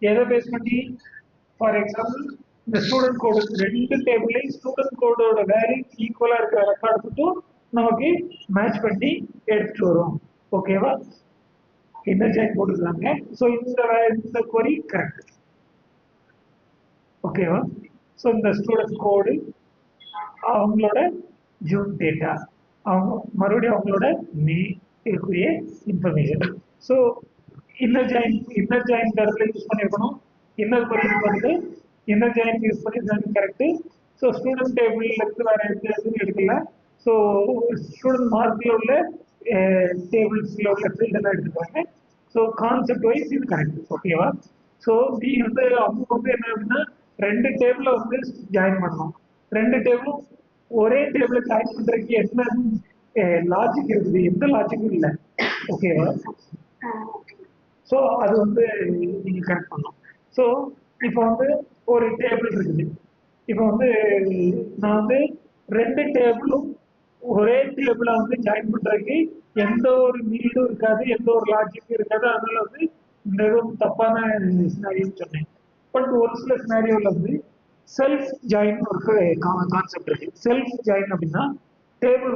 எதை பேஸ் பண்ணி for example இந்த ஸ்டூடெண்ட் கோடு ரெண்டு டேபிளையும் ஸ்டூடெண்ட் கோடோட வேல்யூ ஈக்குவலா இருக்கிற ரெக்கார்டு மட்டும் நமக்கு மேட்ச் பண்ணி எடுத்துட்டு வரும். ஓகேவா? என்ன ஜாயின் போட்டுருக்காங்க. ஸோ இந்த கொரி கரெக்ட். ஓகேவா? ஸோ இந்த ஸ்டூடெண்ட் கோடு அவங்களோட ஜூன் டேட்டா அவங்க மறுபடியும் அவங்களோட மே இருக்கக்கூடிய இன்ஃபர்மேஷன். ஸோ இன்னர் ஜாயின் இடத்துல யூஸ் பண்ணியிருக்கணும். இன்னர் கொரி வந்து இன்னர் ஜாயின் யூஸ் பண்ணி கரெக்டு. ஸோ ஸ்டூடெண்ட் டேபிள்ல இருந்து வேற எந்த எதுவும் எடுக்கல. ஸோ ஸ்டூடெண்ட் மார்க்ல உள்ள டேபிள்ஸ்ல உள்ள ஃபீல்ட் எல்லாம் எடுத்துக்குவாங்க. ஸோ கான்செப்ட் வைஸ் இது கரெக்ட். ஓகேவா? ஸோ நீ வந்து அவங்க வந்து என்ன அப்படின்னா ரெண்டு டேபிள வந்து ஜாயின் பண்ணணும். ரெண்டு டேபிளும் ஒரே டேபிள ஜாயின் பண்றதுக்கு என்ன லாஜிக் இருக்குது? எந்த லாஜிக்கும் இல்லை. ஓகேவா? ஸோ அது வந்து நீங்க கரெக்ட் பண்ணணும். ஸோ இப்போ வந்து ஒரு டேபிள் இருக்குது. இப்போ வந்து நான் வந்து ரெண்டு டேபிளும் ஒரே டேபிள வந்து ஜாயின் பண்றதுக்கு எந்த ஒரு நீடும் இருக்காது, எந்த ஒரு லாஜிக்கும் இருக்காது. அதனால வந்து மிகவும் தப்பான சினாரியோன்னு சொன்னேன். பட் ஒரு சில சினாரியோல வந்து செல்ஃப் ஜாயின் ஒரு கான்செப்ட் இருக்கு. செல்ஃப் ஜாயின் அப்படின்னா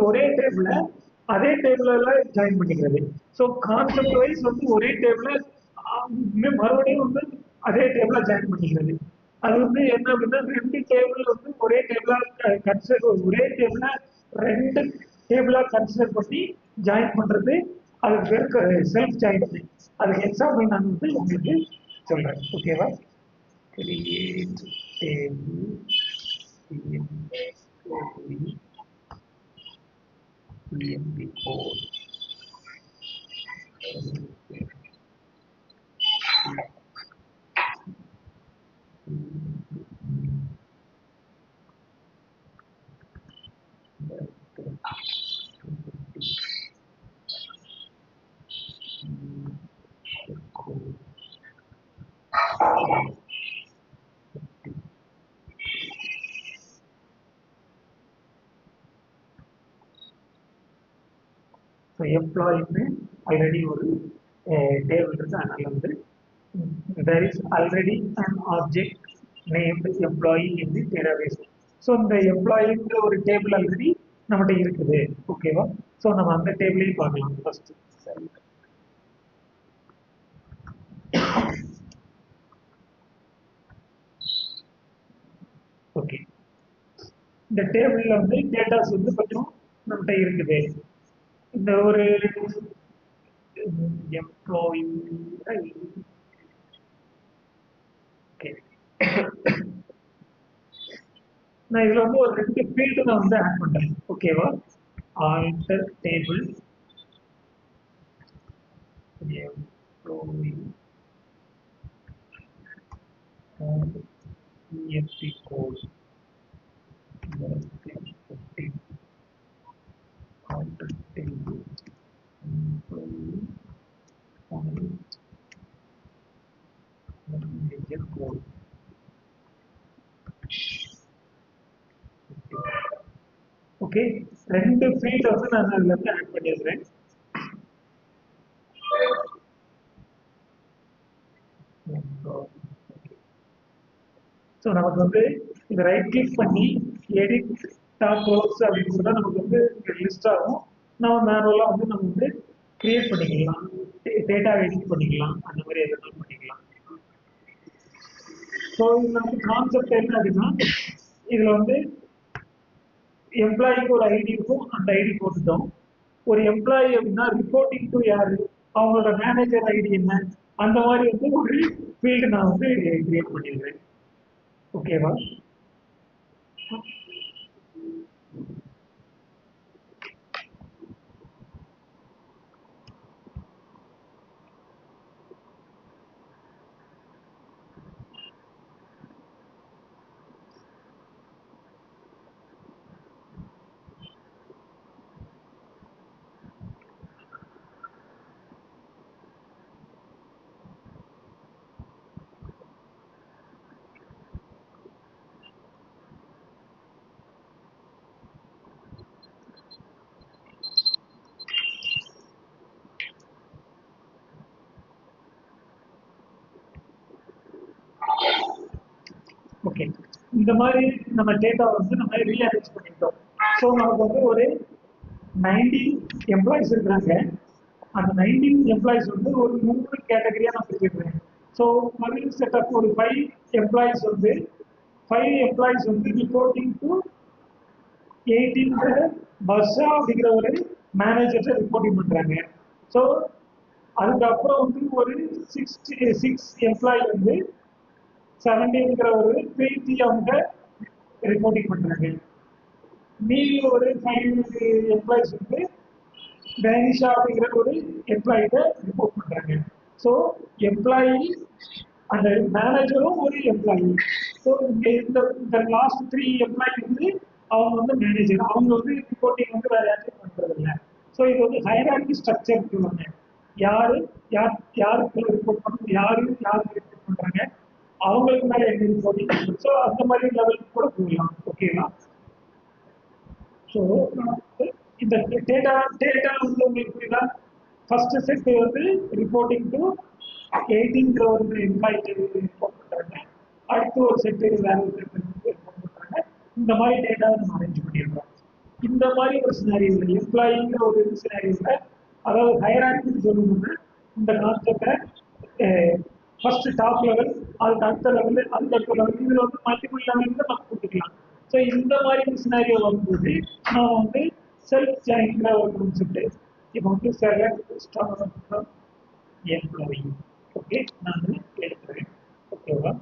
ஒரே டேபிள அதே டேபிள்ல ஜாயின் பண்ணிக்கிறது. ஸோ கான்செப்ட் வைஸ் வந்து ஒரே டேபிள மறுபடியும் வந்து அதே டேபிள ஜாயின் பண்ணிக்கிறது. அது வந்து என்ன அப்படின்னா ரெண்டு டேபிள் வந்து ஒரே டேபிளா ஒரே டேபிள ரெண்டு டேபிளா கன்சிடர் பண்ணி ஜாயின் பண்றது அதுக்கு பேர் செல்ஃப் ஜாயின். அதுக்கு எக்ஸாம்பிள் நான் வந்து உங்களுக்கு சொல்றேன். ஓகேவா? கிரியேட் டேபிள் எம்ப்ளாயின்னு ஆல்ரெடி ஒரு டேபிள் இருக்கு. அதனால வந்து there is already an object named employee in the database. So இந்த எம்ப்ளாயிங்கிற ஒரு டேபிள் ஆல்ரெடி நம்மகிட்ட இருக்குது. ஓகேவா? ஸோ நம்ம அந்த டேபிளையும் பார்க்கலாம் ஃபர்ஸ்ட். ஓகே, இந்த டேபிள்ல வந்து டேட்டாஸ் வந்து கொஞ்சம் நம்மகிட்ட இருக்குது. இந்த ஒரு எம்ப்ளாயி ஓகே, நான் இதுல வந்து ஒரு ரெண்டு ஃபீல்டு நான் வந்து ஆட் பண்றேன். ஓகேவா? Alter table employee EFT code alter table employee manager code. Okay, ரெண்டு ஃபீல்ட் வந்து நான் அதுல இருந்து ஆட் பண்ணிடுறேன். ஸோ நமக்கு வந்து இந்த ரைட் கிளிக் பண்ணி எடிட் டாப் ரோஸ் அப்படின்னு சொன்னா நமக்கு வந்து லிஸ்ட் ஆகும். நம்ம மேனுவலாக வந்து நம்ம வந்து கிரியேட் பண்ணிக்கலாம், டேட்டா எடிட் பண்ணிக்கலாம், அந்த மாதிரி எதுவும் பண்ணிக்கலாம். ஸோ இதுல வந்து கான்செப்ட் என்ன அப்படின்னா இதுல வந்து எம்ப்ளாயிக்கு ஒரு ஐடி இருக்கும், அந்த ஐடி போட்டுட்டோம். ஒரு எம்ப்ளாயி அப்படின்னா ரிப்போர்ட்டிங் டு யாரு, அவங்களோட மேனேஜர் ஐடி என்ன, அந்த மாதிரி வந்து ஒரு ஃபீல்டு நான் வந்து கிரியேட் பண்ணிடுறேன். ஓகேவா? ஓகே, இந்த மாதிரி நம்ம டேட்டா வந்து நம்ம ரீஅரேஞ்ச் பண்ணிட்டோம். ஸோ நமக்கு வந்து ஒரு 90 எம்ப்ளாயிஸ் இருக்கிறாங்க. அந்த 19 எம்ப்ளாயிஸ் வந்து ஒரு 3 கேட்டகரியா நான் பிரிச்சிருக்கேன். ஸோ மறுபடியும் செட்டப் ஒரு 5 எம்ப்ளாயிஸ் வந்து 5 எம்ப்ளாயிஸ் வந்து ரிப்போர்ட்டிங் டு 18 பர்ஷா அப்படிங்கிற ஒரு மேனேஜர்ஸை ரிப்போர்ட்டிங் பண்றாங்க. ஸோ அதுக்கப்புறம் வந்து ஒரு 6 எம்ப்ளாயி வந்து 17ங்கிற ஒரு பிரீத்தி அவங்க ரிப்போர்ட்டிங் பண்றாங்க. மீதி ஒரு 5 எம்ப்ளாயிஸ் வந்து டைனிஷா அப்படிங்கிற ஒரு எம்ப்ளாயிட்ட ரிப்போர்ட் பண்றாங்க. ஸோ எம்ப்ளாயி அந்த மேனேஜரும் ஒரு எம்ப்ளாயி. ஸோ இந்த இந்த லாஸ்ட் 3 எம்ப்ளாயி வந்து அவங்க வந்து மேனேஜர், அவங்க வந்து ரிப்போர்ட்டிங் வந்து வேற யாரும் பண்றது இல்லை. ஸோ இது வந்து ஹைரார்கி ஸ்ட்ரக்சர் சொல்லுவாங்க. யாரு யார் யாருக்கு ரிப்போர்ட் பண்ணணும், யாருக்கு ரிப்போர்ட் பண்றாங்க, அவங்களுக்கு மேல என்ன ரிப்போர்ட்டிங். ஸோ அந்த மாதிரி லெவலுக்கு கூட போகலாம். ஓகேவா? ஸோ இந்த டேட்டா டேட்டா வந்து உங்களுக்கு புரியுதா? ஃபர்ஸ்ட் செட் வந்து ரிப்போர்ட்டிங் டு 18ங்கிற ஒரு எம்ப்ளாய்க்கு ரிப்போர்ட் பண்றாங்க. அடுத்து ஒரு செட் வேற ஒரு ரிப்போர்ட் பண்றாங்க. இந்த மாதிரி டேட்டா நம்ம அரேஞ்ச் பண்ணியிருக்கோம். இந்த மாதிரி ஒரு சினாரியோல எம்ப்ளாயிங்கிற ஒரு சினாரியோல, அதாவது ஹைரார்கின்னு சொல்லணும்னா இந்த கான்செப்டை ஃபர்ஸ்ட் டாப் லெவல், அதுக்கு அடுத்த லெவல், அதுக்கு அடுத்த லெவல், இதுல வந்து மல்டிபிள் லெவலில் நம்ம கொடுத்துக்கலாம். ஸோ இந்த மாதிரி சினாரியோ வரும்போது நான் வந்து செல்ஃப் ஜாயின்ங்கிற ஒரு கான்செப்ட் இப்போ வந்து செலக்ட் ஸ்டார் எம்ப்ளாயி. ஓகே, நான் எடுக்கிறேன். ஓகேவா?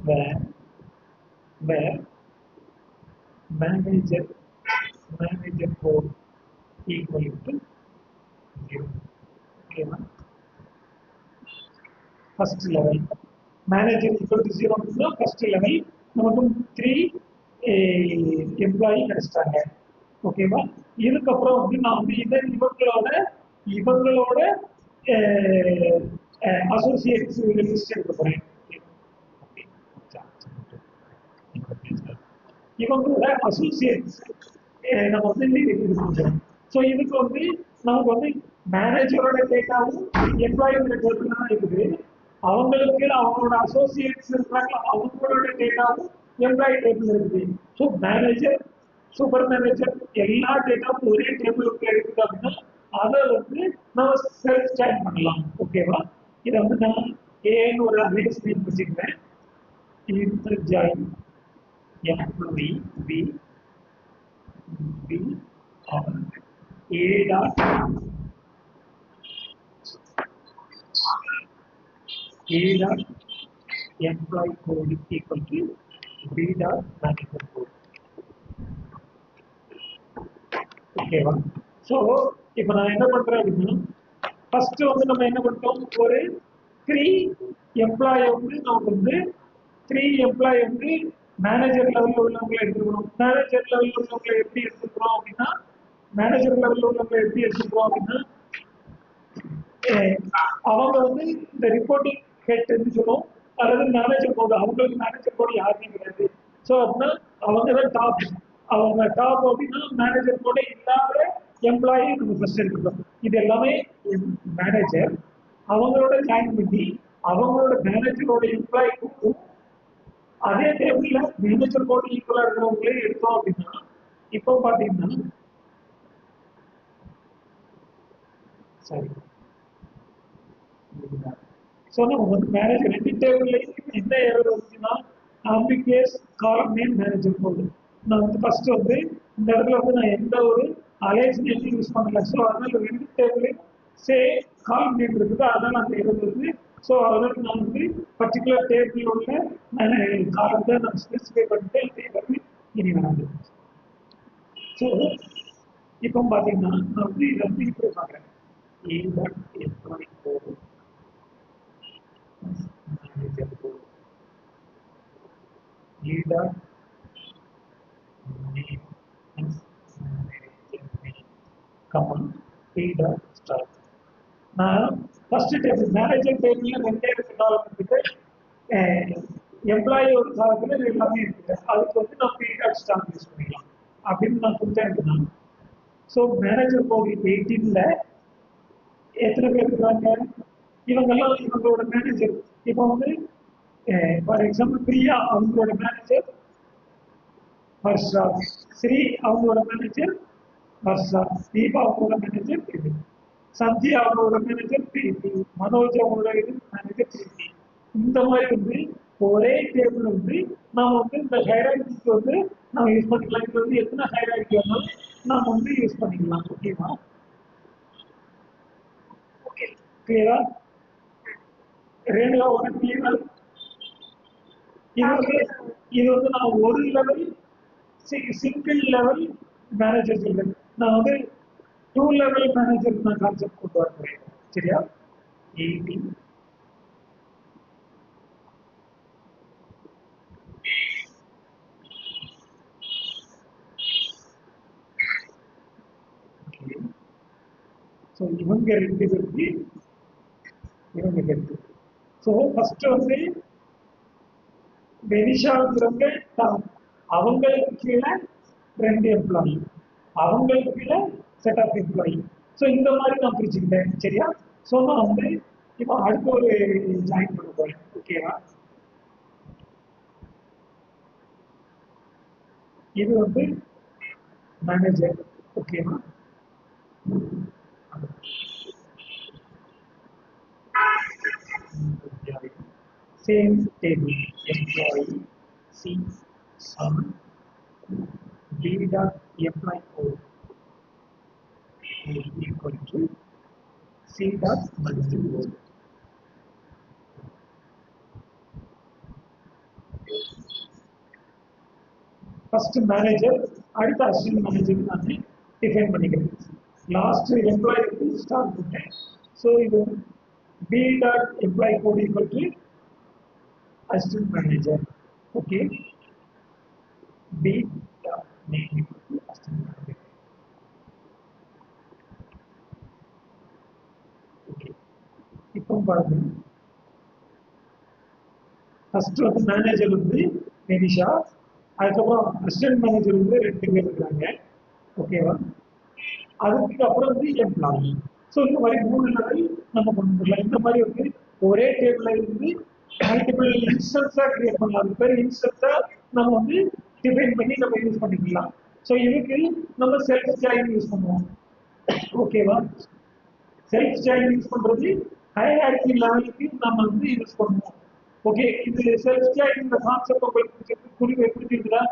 where where manager code equal to 0. ஓகேவா? First level manager equal to 0 first level நமக்கு 3 எம்ப்ளாயி கிடைச்சிட்டாங்க. ஓகேவா? இதுக்கப்புறம் வந்து நான் வந்து இவங்களோட அசோசியேட்ஸ் லிஸ்ட் எடுக்க போறேன். இவங்களோட அசோசியேட்ஸ் நம்ம வந்து இது பண்றோம். ஸோ இதுக்கு வந்து நமக்கு வந்து மேனேஜரோட டேட்டாவும் எம்ப்ளாயோட டேட்டா தான் இருக்குது. அவங்களுக்கு அவங்களோட அசோசியேட்ஸ் இருக்கிறாங்க, அவங்களோட டேட்டாவும் எம்ப்ளாயி டேபிள் இருக்குது. ஸோ மேனேஜர், சூப்பர் மேனேஜர் எல்லா டேட்டாவும் ஒரே டேபிளுக்கு இருக்குது அப்படின்னா அதை வந்து நம்ம செல்ஃப் ஜாயின் பண்ணலாம். ஓகேவா? இதை வந்து நான் ஏன்னு ஒரு அரேஸ் நேம் வச்சுக்கிறேன். Inter join employee B or A dot employee code equal to B dot manager code. ஓகேவா? ஸோ இப்போ நான் என்ன பண்றேன் அப்படின்னா ஃபர்ஸ்ட் வந்து நம்ம என்ன பண்ணிட்டோம், ஒரு 3 எம்ப்ளாயி வந்து நமக்கு வந்து 3 எம்ப்ளாயி வந்து மேனேஜர் லெவலில் உள்ளவங்களை எடுத்துக்கிறோம். மேனேஜர் லெவலில் உள்ளவங்களை எப்படி எடுத்துக்கிறோம் அப்படின்னா அவங்க வந்து இந்த ரிப்போர்ட்டிங் ஹெட்னு சொல்லுவோம், அல்லது மேனேஜர் போர்டு. அவங்களுக்கு மேனேஜர் போர்டு யாருமே கிடையாது. ஸோ அப்படின்னா அவங்க தான் டாப். அவங்க டாப் அப்படின்னா மேனேஜர் போர்டு இல்லாத எம்ப்ளாயி நம்ம ஃபர்ஸ்ட் எடுத்துக்கிறோம். இது எல்லாமே மேனேஜர். அவங்களோட ஜாயின் பண்ணி அவங்களோட மேனேஜரோட எம்ப்ளாய்க்கும் அதே டேபிள்ல மேனேஜர் போர்டு ஈக்குவலா இருக்கிறவங்களே எடுத்தோம் அப்படின்னா இப்போ பாத்தீங்கன்னா சரி. ஸோ நம்ம வந்து மேனேஜர் 2 டேபிள்லையும் என்ன எரர் வந்துச்சுன்னா ஆம்பிகுயஸ் காலம் நேம் மேனேஜர் போர்டு. நான் வந்து ஃபர்ஸ்ட் வந்து இந்த இடத்துல வந்து நான் எந்த ஒரு அலையன்ஸ் நேம் யூஸ் பண்ணல. ஸோ அதனால 2 டேபிளையும் சே காலம் நேம் இருக்குது, அதனால அந்த எரர் வருது. ஸோ அதனால நான் வந்து பர்டிகுலர் டேபிள் உள்ள காலத்தை நான் ஸ்பெசிஃபை பண்ணிட்டு இதே வந்து இனி வராது. ஸோ இப்போ பார்த்தீங்கன்னா நான் வந்து இதை வந்து இப்படி பார்க்குறேன். A1 employee code manager code A dot name manager name comma P dot start. நான் ஃபர்ஸ்ட் டேபிள் மேனேஜர் டேபிள்ல 2 காலம் இருக்குது, எம்ப்ளாயி ஒரு காலத்துல எல்லாமே இருக்குது. அதுக்கு வந்து நான் P dot start யூஸ் பண்ணிக்கலாம் அப்படின்னு நான் கொடுத்தேன். ஸோ மேனேஜர் கோட் 18ல எத்தனை பேர் இருக்காங்க? இவங்கெல்லாம் இவங்களோட மேனேஜர். இப்போ வந்து ஃபார் எக்ஸாம்பிள் பிரியா அவங்களோட மேனேஜர் ஹர்ஷா, ஸ்ரீ அவங்களோட மேனேஜர் ஹர்ஷா, தீபா அவங்களோட மேனேஜர் பிரீத்தி, சந்தியா அவங்களோட மேனேஜர் பிரீத்தி, மனோஜ் அவங்களோட இது மேனேஜர் பிரீத்தி. இந்த மாதிரி வந்து ஒரே டேபிள் வந்து நாம வந்து இந்த ஹைரார்கிக்கு வந்து நம்ம யூஸ் பண்ணிக்கலாம். இது வந்து எத்தனை ஹைரார்கி வந்தாலும் நாம வந்து யூஸ் பண்ணிக்கலாம். ஓகேவா? கிளியரா? ரேணுகா உனக்கு கிளியரா? இது வந்து இது வந்து நான் ஒரு லெவல் சிங்கிள் லெவல் மேனேஜர் சொல்றேன். நான் வந்து டூ லெவல் மேனேஜர் நான் கான்செப்ட் கொண்டு வர போறேன். சரியா? 18 ஸோ இவங்க ரெண்டு பேருக்கு இவங்க ரெண்டு. ஸோ ஃபர்ஸ்ட் வந்து வெனிஷாங்கிறவங்க அவங்களுக்கு கீழே ரெண்டு எம்ப்ளாயி, அவங்களுக்கு கீழே செட் ஆஃப் எம்ப்ளாயி. ஸோ இந்த மாதிரி நான் பிரிச்சுக்கிட்டேன். சரியா? ஸோ நான் வந்து இப்போ அடுத்த ஒரு ஜாயின் பண்ண போறேன். ஓகேவா? இது வந்து மேனேஜர். ஓகேவா? Same table employee C sum D dot employee code equal to C dot multiple. First manager, அடுத்த assistant manager நான் டிஃபைன் பண்ணிக்கிறேன். லாஸ்ட் எம்ப்ளாய்க்கு ஸ்டார்ட் பண்ணேன். ஸோ இது B dot employee code equal to assistant manager. Okay. B dot name equal to assistant manager. Okay. இப்போ பாருங்க, first வந்து manager வந்து நினிஷா, அதுக்கப்புறம் அசிஸ்டன்ட் மேனேஜர் வந்து ரெண்டு பேர் இருக்காங்க. ஓகேவா? அதுக்கு அப்புறம் வந்து எம்ப்ளாயி. ஸோ இந்த மாதிரி மூணு லெவல் நம்ம கொண்டு வரலாம். இந்த மாதிரி வந்து ஒரே டேபிள்ல இருந்து மல்டிபிள் இன்ஸ்டன்ஸா கிரியேட் பண்ணலாம். அது பேர் இன்ஸ்டன்ஸா நம்ம வந்து டிஃபைன் பண்ணி நம்ம யூஸ் பண்ணிக்கலாம். ஸோ இதுக்கு நம்ம செல்ஃப் ஜாயின் யூஸ் பண்ணுவோம். ஓகேவா? செல்ஃப் ஜாயின் யூஸ் பண்றது ஹைரார்கி லெவலுக்கு நம்ம வந்து யூஸ் பண்ணுவோம். ஓகே, இது செல்ஃப் ஜாயின் இந்த கான்செப்ட் உங்களுக்கு புரிஞ்சுக்கிறதா?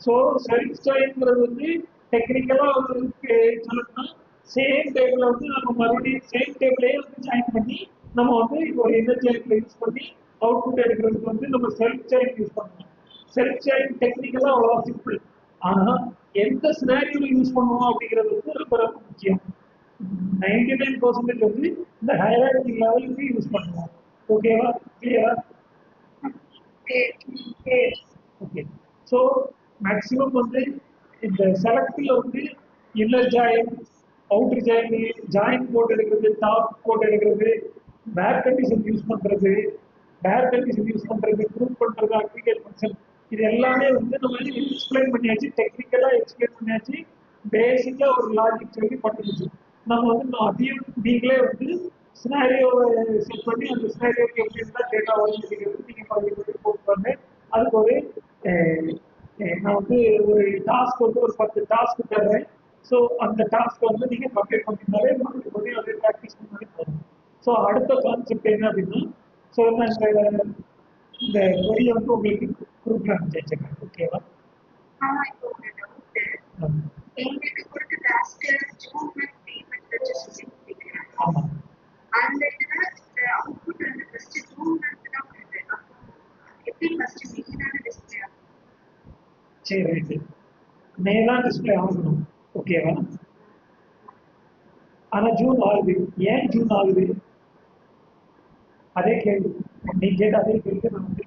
ஸோ செல்ஃப் ஜாயின்ங்கிறது வந்து டெக்னிக்கலா சொல்லணும்னா சேம் டேபிள வந்து நம்ம மறுபடியும் சேம் டேபிளே வந்து ஜாயின் பண்ணி நம்ம வந்து ஒரு எனர்ஜியில் யூஸ் பண்ணி அவுட்புட் எடுக்கிறதுக்கு வந்து நம்ம செல்ஃப் ஜாயின் யூஸ் பண்ணுவோம். செல்ஃப் ஜாயின் டெக்னிக்கலா அவ்வளோ சிம்பிள். ஆனா எந்த சினாரியோல யூஸ் பண்ணுவோம் அப்படிங்கிறது வந்து ரொம்ப ரொம்ப முக்கியம். 99% வந்து இந்த ஹைரார்கி லெவலுக்கு யூஸ் பண்ணுவோம். ஓகேவா? கிளியரா? ஓகே. ஸோ மேக்ஸிமம் வந்து இந்த செலக்டில் வந்து inner join, outer join, join போட்டு எடுக்கிறது, டாப் போட்டு எடுக்கிறது, பேக் கண்டிஷன் யூஸ் பண்ணுறது, பேக் கண்டிஷன் யூஸ் பண்ணுறது, ப்ரூவ் பண்ணுறது, அக்ரிகேட் ஃபங்க்ஷன், இது எல்லாமே வந்து நம்ம எக்ஸ்பிளைன் பண்ணியாச்சு, டெக்னிக்கலாக எக்ஸ்பிளைன் பண்ணியாச்சு, பேசிக்காக ஒரு லாஜிக் சொல்லி பண்ணிடுச்சு. நம்ம வந்து அதையும் நீங்களே வந்து சினாரியோவை செட் பண்ணி அந்த சினாரியோக்கு எப்படி இருந்தால் டேட்டா வருகிறது நீங்கள் பகுதி போட்டு பண்ணு. அதுக்கு ஒரு நான் வந்து ஒரு டாஸ்க் வந்து ஒரு 10 டாஸ்க் தர்றேன். ஸோ அந்த டாஸ்க் வந்து நீங்கள் கம்ப்ளீட் பண்ணியிருந்தாலே மறுபடியும் அதே ப்ராக்டிஸ் பண்ணாலே போதும். ஸோ அடுத்த கான்செப்ட் என்ன அப்படின்னா, ஸோ நான் இந்த கொரியை வந்து உங்களுக்கு குரூப்ல அனுப்பிச்சிருக்கேன். ஓகேவா? எங்களுக்கு கொடுத்த task June month payment registration கொடுக்கிறேன். ஆமா. அந்த இதுல அவுட்புட் வந்து ஃபர்ஸ்ட் ஜூன் மந்த் தான் வருது. அப்போ எப்படி ஃபர்ஸ்ட் மே தான் டிஸ்ப்ளே ஆகும்? சரி, ரைட். மே தான் டிஸ்ப்ளே ஆகணும். ஓகேவா? ஆனா ஜூன் ஆகுது. ஏன் ஜூன் ஆகுது? அதே கேள்வி நீ கேட்ட அதே கேள்வி நான் வந்து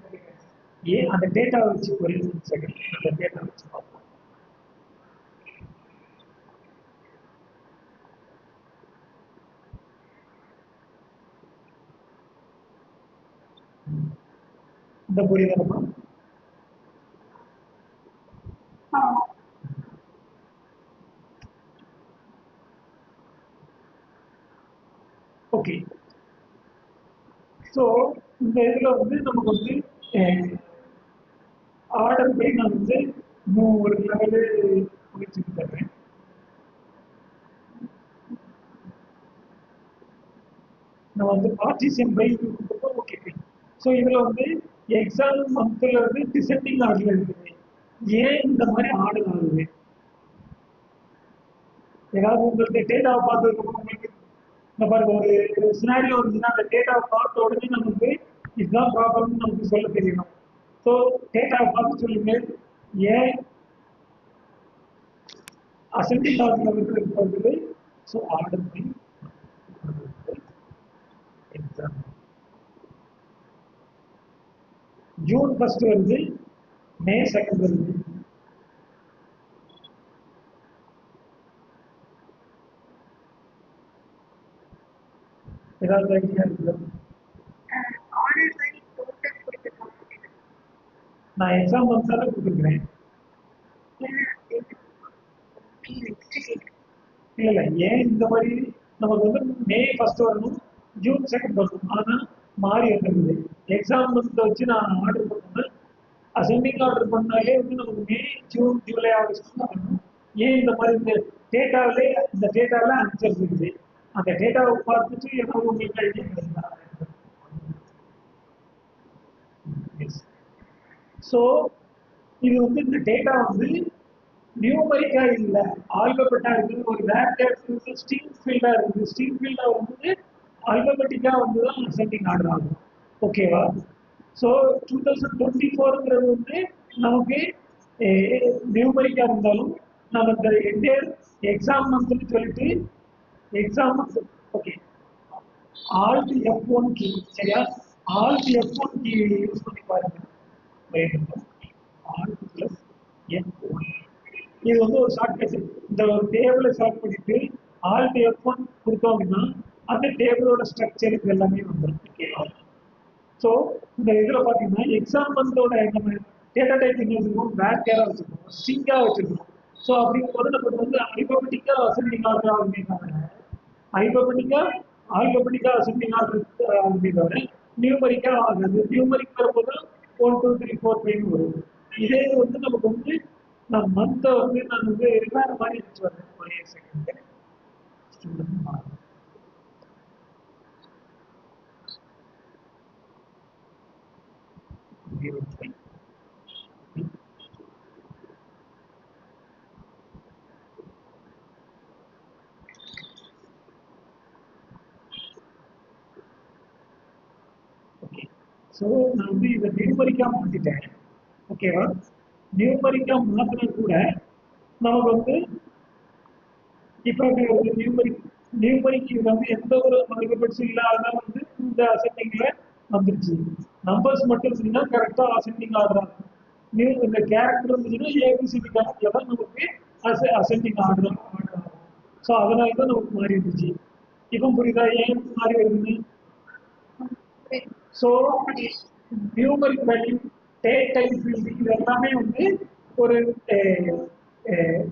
ஏன் அந்த டேட்டா வச்சு ஒரு செகண்ட் அந்த டேட்டா வச்சு பார்ப்போம். இந்த புரியுதா? ஓகே. ஸோ இந்த இதில் வந்து நமக்கு வந்து ஆர்டர் படி நான் வந்து இன்னும் ஒரு லெவலு முடிச்சுட்டு தர்றேன். நான் வந்து பார்ட்டிஷன் பை ஓகே. ஸோ இதில் வந்து எக்ஸாம் மந்த்தில் வந்து டிசெண்டிங் ஆர்டர் இருக்குது. ஏன் இந்த மாதிரி ஆர்டர் ஆகுது? ஏதாவது உங்களுக்கு டேட்டாவை பார்த்ததுக்கு உங்களுக்கு இந்த பாருங்க ஒரு சினாரியோ இருந்துச்சுன்னா அந்த டேட்டாவை பார்த்த உடனே நமக்கு இதுதான் ப்ராப்ளம்னு நமக்கு சொல்ல தெரியணும். ஸோ டேட்டாவை பார்த்து சொல்லுங்க ஏன் அசெண்டிங் ஆர்டர் இருக்கிறது. So order by exam June 1 வருது, மே 2 வருது. ஏதாவது ஐடியா இருக்குதா? நான் எக்ஸாம் மந்த்ஸால கொடுத்துருக்கிறேன். இல்லை ஏன் இந்த மாதிரி நமக்கு வந்து மே 1 வரணும், ஜூன் 2 வரணும். ஆனால் மாறி வந்துருக்குது. எக்ஸாம் மந்த்தை வச்சு நான் ஆர்டர் பண்ணேன். அசெண்டிங் ஆர்டர் பண்ணாலே வந்து நமக்கு மே, ஜூன், ஜூலை, ஆகஸ்ட் வரணும். ஏன் இந்த மாதிரி இந்த டேட்டாவில் ஆன்சர் இருக்குது. அந்த டேட்டாவை பார்த்துட்டு ஏதாவது உங்களுக்கு ஐடியா கிடைக்குதா? ஸோ இது வந்து இந்த டேட்டா வந்து நியூமரிக்கா இல்லை, ஆல்பபெட்டா இருக்குது. ஒரு வேக்டர் இருக்குது, ஸ்ட்ரிங் ஃபீல்டா இருக்குது. ஸ்ட்ரிங் ஃபீல்டா வந்து ஆல்பபெட்டிக்கா வந்து தான் அசெண்டிங் ஆர்டர் ஆகும். ஓகேவா? ஸோ 2024ங்கிறது வந்து நமக்கு நியூமரிக்கா இருந்தாலும் நம்ம இந்த என்டையர் எக்ஸாம் மந்த்னு சொல்லிட்டு exam month okay alt F1 key சரியா? ஆல்ட் F1 கீ யூஸ் பண்ணி பாருங்க. ஆல்ட் பிளஸ் F1 இது வந்து ஒரு ஷார்ட்கட். இந்த ஒரு டேபிளை செலக்ட் பண்ணிட்டு ஆல்ட் F1 கொடுத்தோம் அப்படின்னா அந்த டேபிளோட ஸ்ட்ரக்சர் இது எல்லாமே வந்துடும். ஓகேவா? ஸோ இந்த இதில் பார்த்தீங்கன்னா எக்ஸாம் மந்தோட நம்ம டேட்டா டைப் என்ன வச்சுருக்கோம்? வேர்கேராக வச்சுருக்கோம், ஸ்ட்ரிங்காக வச்சுருக்கோம். ஸோ அப்படிங்கும்போது நமக்கு வந்து அல்பபெட்டிக்காக அசெண்டிங் ஆர்டர் ஆகுமே தவிர ஆல்பபெட்டிக்காக அசெண்டிங் ஆர்டர் ஆகுமே தவிர நியூமரிக்காக ஆகாது. நியூமரிக் வரும்போது 1 2 3 4 5 வரும். இதே வந்து நமக்கு வந்து நான் மந்த்தை வந்து நான் வந்து வேறு மாதிரி வச்சு வரேன். ஒரே செகண்ட் ஓகே. ஸோ நான் வந்து இதை நியூமரிக்காக மாற்றிட்டேன். ஓகேவா? நியூமரிக்காக மாற்றினா கூட நமக்கு வந்து இப்போ நியூமரிக் வந்து எந்த ஒரு ஆல்பபெட்ஸும் இல்லாத வந்து இந்த அசெண்டிங்ல வந்துருச்சு. நம்பர்ஸ் மட்டும் இருந்துச்சுன்னா கரெக்டாக அசெண்டிங் ஆர்டர் ஆகும். இந்த கேரக்டர் இருந்துச்சுன்னா ஏபிசிடி கணக்கில் தான் நமக்கு அசெண்டிங் ஆர்டர் ஆகும். ஸோ அதனால தான் நமக்கு மாறி இருந்துச்சு. இப்போ புரியுதா ஏன் மாறி வருதுன்னு? So numeric value, date time field இது எல்லாமே வந்து ஒரு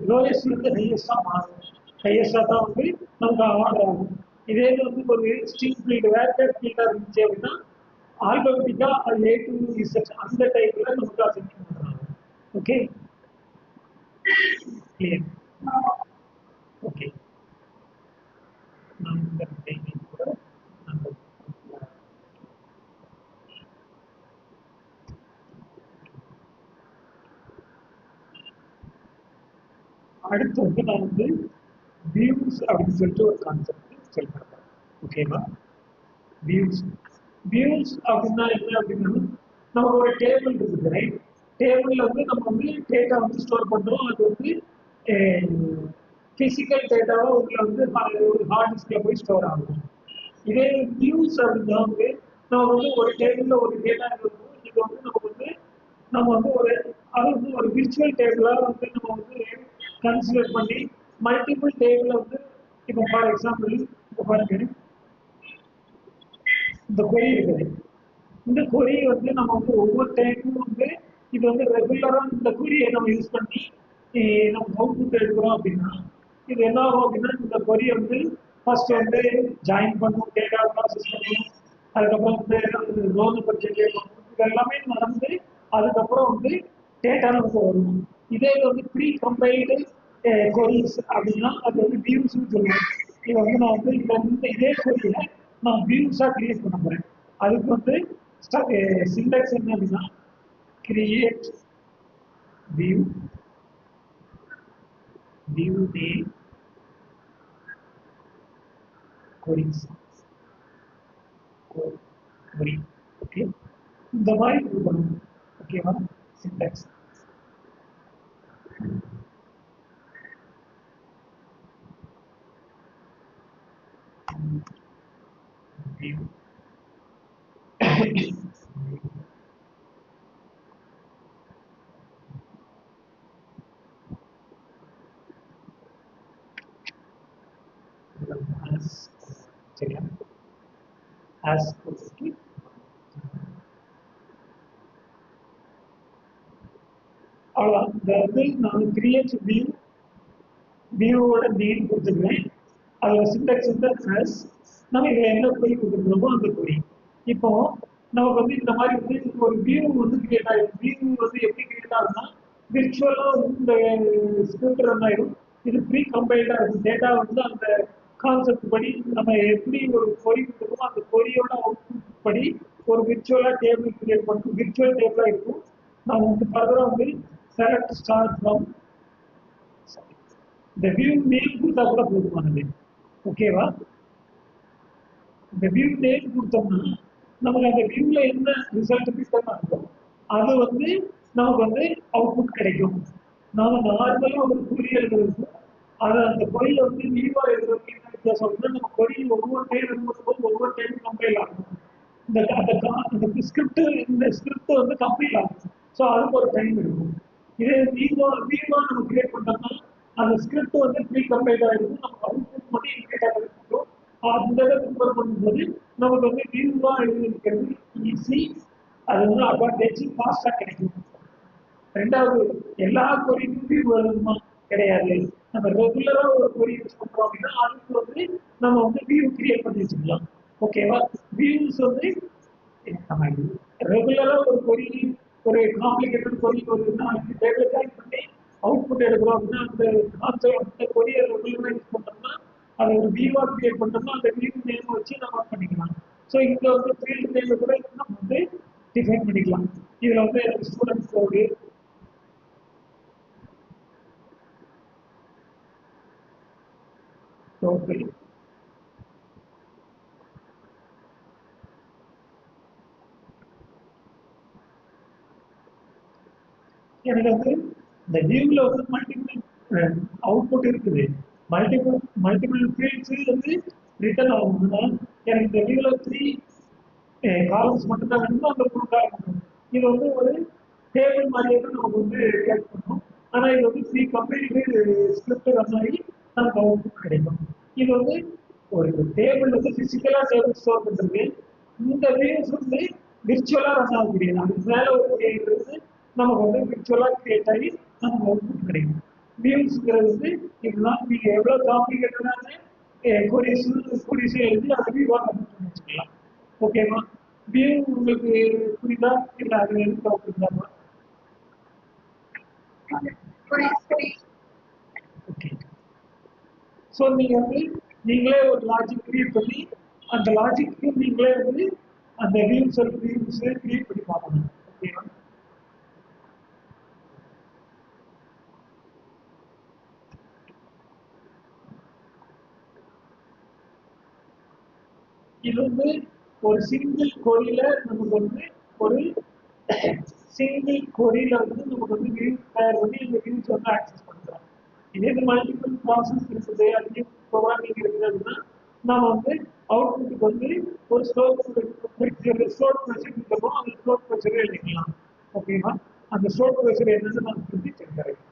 லோயஸ்ட் வந்து ஹையஸ்டாக மாறும். ஹையஸ்டாக தான் வந்து நமக்கு ஆர்டர் ஆகும். இதே வந்து ஒரு ஸ்ட்ரிங் ஃபீல்டு வேர்டர் ஃபீல்டாக இருந்துச்சு அப்படின்னா ஆல்பபெட்டிக்காக அது A to Z அந்த டைப்பில் நமக்கு அசெண்டிங் பண்ணுறாங்க. Okay clear? ஓகே. நான் இந்த டைமிங் கூட நம்ம அடுத்து வந்து நான் வந்து வியூஸ் அப்படின்னு சொல்லிட்டு ஒரு கான்செப்ட் சொல்லிருக்கேன். ஓகேவா? வியூஸ் வியூஸ் அப்படின்னா என்ன அப்படின்னா நமக்கு ஒரு டேபிள் இருக்குது ரைட். டேபிளில் வந்து நம்ம வந்து டேட்டா வந்து ஸ்டோர் பண்ணுறோம். அது வந்து ஃபிசிக்கல் டேட்டாவை உள்ள வந்து ஒரு ஹார்ட் டிஸ்கில் போய் ஸ்டோர் ஆகும். இதே வியூஸ் அப்படின்னா வந்து நம்ம வந்து ஒரு டேபிளில் ஒரு டேட்டா இருக்கும். இது வந்து நம்ம வந்து அது வந்து ஒரு விர்ச்சுவல் டேபிளாக வந்து நம்ம வந்து கன்சிடர் பண்ணி மல்டிபிள் டேபிளை வந்து இப்போ ஃபார் எக்ஸாம்பிள் இப்போ பாருங்க இந்த கொரி இருக்குது. இந்த கொரி வந்து நம்ம வந்து ஒவ்வொரு டைமும் வந்து இது வந்து ரெகுலராக இந்த கொரியை நம்ம யூஸ் பண்ணி நம்ம அவுட்புட் எடுக்கிறோம் அப்படின்னா இது என்ன ஆகும் அப்படின்னா இந்த கொரியை வந்து ஃபர்ஸ்ட் வந்து ஜாயின் பண்ணும், டேட்டா ப்ராசஸ் பண்ணும், அதுக்கப்புறம் வந்து ரோல் பட்ஜெட் கேட்கணும், இது எல்லாமே நடந்து அதுக்கப்புறம் வந்து டேட்டா நமக்கு வரும். இதே இது வந்து ப்ரீ கம்பைல்டு கொரிஸ் அப்படின்னா அது வந்து வியூஸ்ன்னு சொல்லுவோம். இதை வந்து நான் வந்து இப்போ வந்து இதே கொரியை நான் வியூஸாக கிரியேட் பண்ண போகிறேன். அதுக்கு வந்து சிண்டெக்ஸ் என்ன அப்படின்னா கிரியேட் வியூ, வியூ நேம் கொரிஸ், கொரி. ஓகே, இந்த மாதிரி கொடுக்கணும். ஓகேவா? சிண்டெக்ஸ் வியூ சரியா? ஆஸ் கொடுத்துட்டு அவ்வளோதான். இந்த வந்து நான் கிரியேட் வியூ, வியூவோட நேம் கொடுத்துருவேன். அதோட சிண்டெக்ஸ் வந்து ஆஸ், நம்ம இதில் என்ன கொரி கொடுத்துருக்கோமோ அந்த கொரி. இப்போ நமக்கு வந்து இந்த மாதிரி வந்து ஒரு வியூ வந்து கிரியேட் ஆகிடும். வியூ வந்து எப்படி கிரியேட் ஆகுதுன்னா விர்ச்சுவலாக வந்து இந்த ஸ்கிரிப்ட் ரன் ஆகிடும். இது ப்ரீ கம்பைல்டாக இருக்கும். டேட்டா வந்து அந்த கான்செப்ட் படி நம்ம எப்படி ஒரு கொரி கொடுத்துருக்கோமோ அந்த கொரியோட அவுட்புட் படி ஒரு விர்ச்சுவலாக டேபிள் கிரியேட் பண்ணும். விர்ச்சுவல் டேபிளாக இருக்கும். நம்ம வந்து ஃபர்தராக வந்து செலக்ட் ஸ்டார் ஃப்ரம் இந்த வியூ நேம் கொடுத்தா கூட போதுமானது. ஓகேவா? இந்த வியூ நேம் கொடுத்தோம்னா நமக்கு அந்த வியூல என்ன ரிசல்ட் பிக்சர் ஆகும் அது வந்து நமக்கு வந்து அவுட்புட் கிடைக்கும். நாம நார்மலா ஒரு குறி எழுதுறதுக்கும் அதை அந்த கொரியில வந்து வியூவா எழுதுறதுக்கு என்ன வித்தியாசம் அப்படின்னா நம்ம கொரி ஒவ்வொரு டைம் எழுதும்போது ஒவ்வொரு டைம் கம்பைல் ஆகும். இந்த அந்த ஸ்கிரிப்ட், இந்த ஸ்கிரிப்ட் வந்து கம்பைல் ஆகும். ஸோ அதுக்கு ஒரு டைம் இருக்கும். இதே வியூவா நம்ம கிரியேட் பண்ணோம்னா அந்த ஸ்கிரிப்ட் வந்து ப்ரீ கம்பைல் ஆகிருக்கும். நம்ம அவுட்புட் மட்டும் இமீடியட்டாக இருக்கும். அந்த இதை ப்ரிப்பேர் பண்ணும்போது நமக்கு வந்து வியூவா எழுதிருக்கிறது ஈஸி. அது வந்து அட்வான்டேஜ் ஃபாஸ்ட்டாக கிடைக்கும். ரெண்டாவது, எல்லா கொரிக்கும் வியூ எழுதணுமா? கிடையாது. நம்ம ரெகுலரா ஒரு கொரி யூஸ் பண்றோம் அப்படின்னா அதுக்கு வந்து நம்ம வந்து வியூ கிரியேட் பண்ணி வச்சுக்கலாம். ஓகேவா? வியூஸ் வந்து நம்ம ரெகுலரா ஒரு கொரி, ஒரு காம்ப்ளிகேட்டட் கொரி ஒரு நாலு டேபிள் ஜாயின் பண்ணி அவுட்புட் எடுக்கிறோம் அப்படின்னா அந்த கான்செப்ட் அந்த கொரியை ரெகுலரா யூஸ் பண்ணோம்னா அதை ஒரு வியூவா கிரியேட் பண்ணோம்னா அந்த வியூ நேம் வச்சு நம்ம பண்ணிக்கலாம். ஸோ இங்க வந்து ஃபீல்டு நேம் கூட நம்ம வந்து டிஃபைன் பண்ணிக்கலாம். இதுல வந்து ஸ்டூடெண்ட் கோடு, டோட்டல், எனக்கு வந்து இந்த வியூவில் வந்து மல்டிபிள் அவுட்புட் இருக்குது. மல்டிபிள் மல்டிபிள் ஃபீல்ட்ஸ் வந்து ரிட்டர்ன் ஆகும்னா எனக்கு இந்த வியூவில் 3 காலம்ஸ் மட்டும்தான் வேணுமோ அந்த 3 காலம். இது வந்து ஒரு டேபிள் மாதிரியே தான் நமக்கு வந்து கிரியேட் பண்ணும். ஆனால் இது வந்து ப்ரீ கம்பைல்டு ஸ்கிரிப்ட் ரன் ஆகி நமக்கு அவுட்புட் கிடைக்கும். இது வந்து ஒரு டேபிள் வந்து பிசிக்கலா டேபிள் ஸ்டோர் பண்றது. இந்த வியூஸ் வந்து விர்ச்சுவலா ரன் ஆகக்கூடியது. அதுக்கு மேல ஒரு வந்து நமக்கு வந்து விர்ச்சுவலா கிரியேட் ஆகி நமக்கு அவுட்புட் கிடைக்கும். வியூஸ்ங்கிறது வந்து இதெல்லாம் நீங்க எவ்வளவு காம்ப்ளிகேட்டடான கொரிஸ் எழுதி அதை வியூவா கன்வெர்ட் பண்ணி வச்சுக்கலாம். ஓகேவா? வியூ உங்களுக்கு புரியுதா? இல்ல அது எதுக்கு புரியுதாமா? ஓகே. ஸோ நீங்க வந்து நீங்களே ஒரு லாஜிக் கிரியேட் பண்ணி அந்த லாஜிக்கு நீங்களே வந்து அந்த வியூஸ் கிரியேட் பண்ணி பார்க்கணும். ஓகேவா? இது வந்து ஒரு சிங்கிள் கொரியில நமக்கு வந்து ஒரு சிங்கிள் கொரியில வந்து நமக்கு வந்து வியூ தயார் பண்ணி இந்த வியூஸ் வந்து ஆக்சஸ் பண்ணுறோம். இதே இது மல்டிபிள் ப்ராசஸ் இருக்குது, அதுலேயே ப்ரோக்ராமிங் இருக்குது அப்படின்னா நம்ம வந்து அவுட்புட்டுக்கு வந்து ஒரு ஸ்லோப் ப்ரெஷர் கொடுத்துருக்கோம். அந்த ஸ்லோப் ப்ரெஷரை எழுதிக்கலாம். ஓகேவா? அந்த ஸ்லோப் ப்ரெஷர் என்னன்னு நான் சொல்லி தருகிறேன்.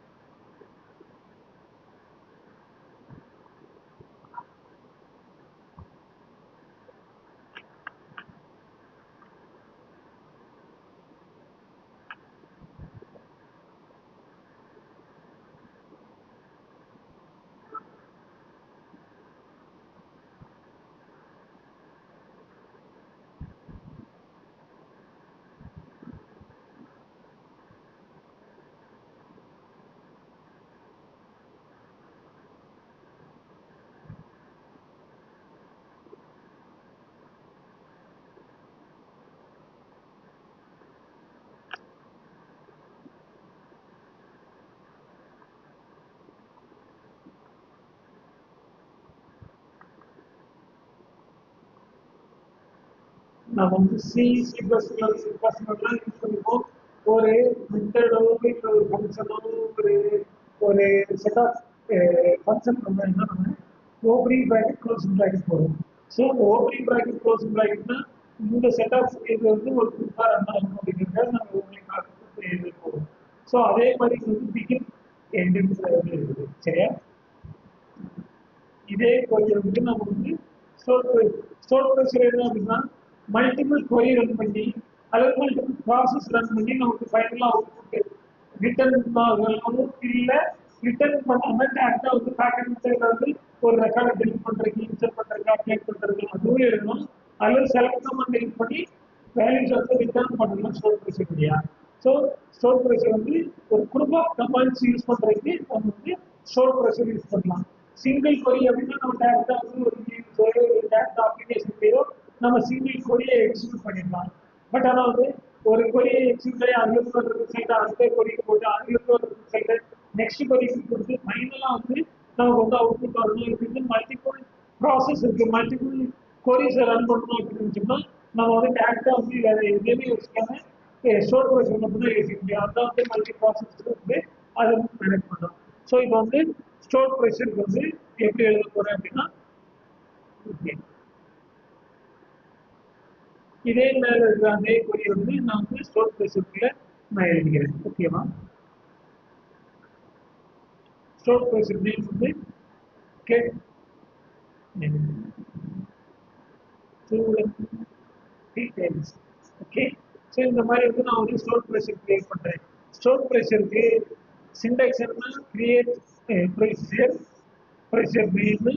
நம்ம வந்து சி++லாம் யூஸ் பண்ணிப்போம். ஒரு மெத்தடோ இல்லை ஒரு ஃபங்க்ஷனோ ஒரு ஒரு செட் ஆஃப் ஃபங்க்ஷன் பண்ணா நம்ம ஓப்பனிங் ப்ராக்கெட் க்ளோசிங் ப்ராக்கெட் போடும். ஸோ ஓப்பனிங் ப்ராக்கெட் க்ளோசிங் ப்ராக்கெட்னா இந்த செட் ஆஃப் இது வந்து ஒரு குறிப்பாக ரன் ஆகும் அப்படிங்கிறத நம்ம ஓப்பனிங் போடும். ஸோ அதே மாதிரி வந்து பிகின் எண்டுன்னு இருக்குது. சரியா? இதே கொரி வந்து நம்ம வந்து ஸ்டோர் ப்ரொசீஜர் என்ன அப்படின்னா மல்டிபிள் கொரி ரன் பண்ணி அல்லது மல்டிபிள் ப்ராசஸ் ரன் பண்ணி நமக்கு ஃபைனலாக அவுட்புட் ரிட்டர்ன் ஆகணும். இல்லை ரிட்டர்ன் பண்ணாமல் டேரக்டாக வந்து பேக்கெட் சைடில் வந்து ஒரு ரெக்கார்டை டெலிட் பண்ணுறதுக்கு இன்சர்ட் பண்ணுறதுக்கு அப்டேட் பண்ணுறதுக்கு அதுவும் எழுதணும். அல்லது செலக்ட் கமெண்ட் யூஸ் பண்ணி வேல்யூஸ் வந்து ரிட்டர்ன் பண்ணலாம் ஸ்டோர் ப்ரொசீஜர் இல்லையா? ஸோ ஸ்டோர் ப்ரொசீஜர் வந்து ஒரு குரூப் ஆஃப் கமாண்ட்ஸ் யூஸ் பண்ணுறதுக்கு நம்ம வந்து ஸ்டோர் ப்ரொசீஜர் யூஸ் பண்ணலாம். சிங்கிள் கொரி அப்படின்னா நம்ம டேரக்டா வந்து ஒரு டேரக்ட் அப்ளிகேஷன் பேரோ நம்ம சிங்கிள் கொரியை எக்ஸிக்யூட் பண்ணிடலாம். பட் ஆனால் வந்து ஒரு கொரியை எக்ஸிக்யூட் பண்ணி அதுலேருந்து ஒரு ரிசல்ட் அடுத்த கொரிக்கு போட்டு அதுலேருந்து ஒரு ரிசல்ட் நெக்ஸ்ட் கொரிக்கு கொடுத்து ஃபைனலாக வந்து நமக்கு வந்து அவுட்புட் வரணும். இது வந்து மல்டிபிள் ப்ராசஸ் இருக்கு, மல்டிபிள் கொரிஸை ரன் பண்ணணும் அப்படின்னு சொன்னா நம்ம வந்து டேரக்டா வந்து வேற எதுவுமே யோசிக்காம ஸ்டோர் ப்ரொசீஜர் மட்டும் தான் யோசிக்க முடியும். அதான் வந்து மல்டி ப்ராசஸ் வந்து அதை மேனேஜ் பண்ணலாம். ஸோ இப்போ வந்து ஸ்டோர் ப்ரொசீஜருக்கு வந்து எப்படி எழுத போறேன் அப்படின்னா இதே மேல இருக்கிற அதே கொரி வந்து நான் வந்து ஸ்டோர் ப்ரொசீஜருக்குள்ள நான் எழுதிக்கிறேன். ஓகேவா? ஸ்டோர் ப்ரொசீஜர் நேம் வந்து கெட் டீடைல்ஸ். ஓகே. ஸோ இந்த மாதிரி வந்து நான் வந்து ஸ்டோர் ப்ரொசீஜர் கிரியேட் பண்றேன். ஸ்டோர் ப்ரொசீஜருக்கு சின்டாக்ஸ் என்ன கிரியேட் ப்ரொசீஜர் ப்ரொசீஜர் நேம்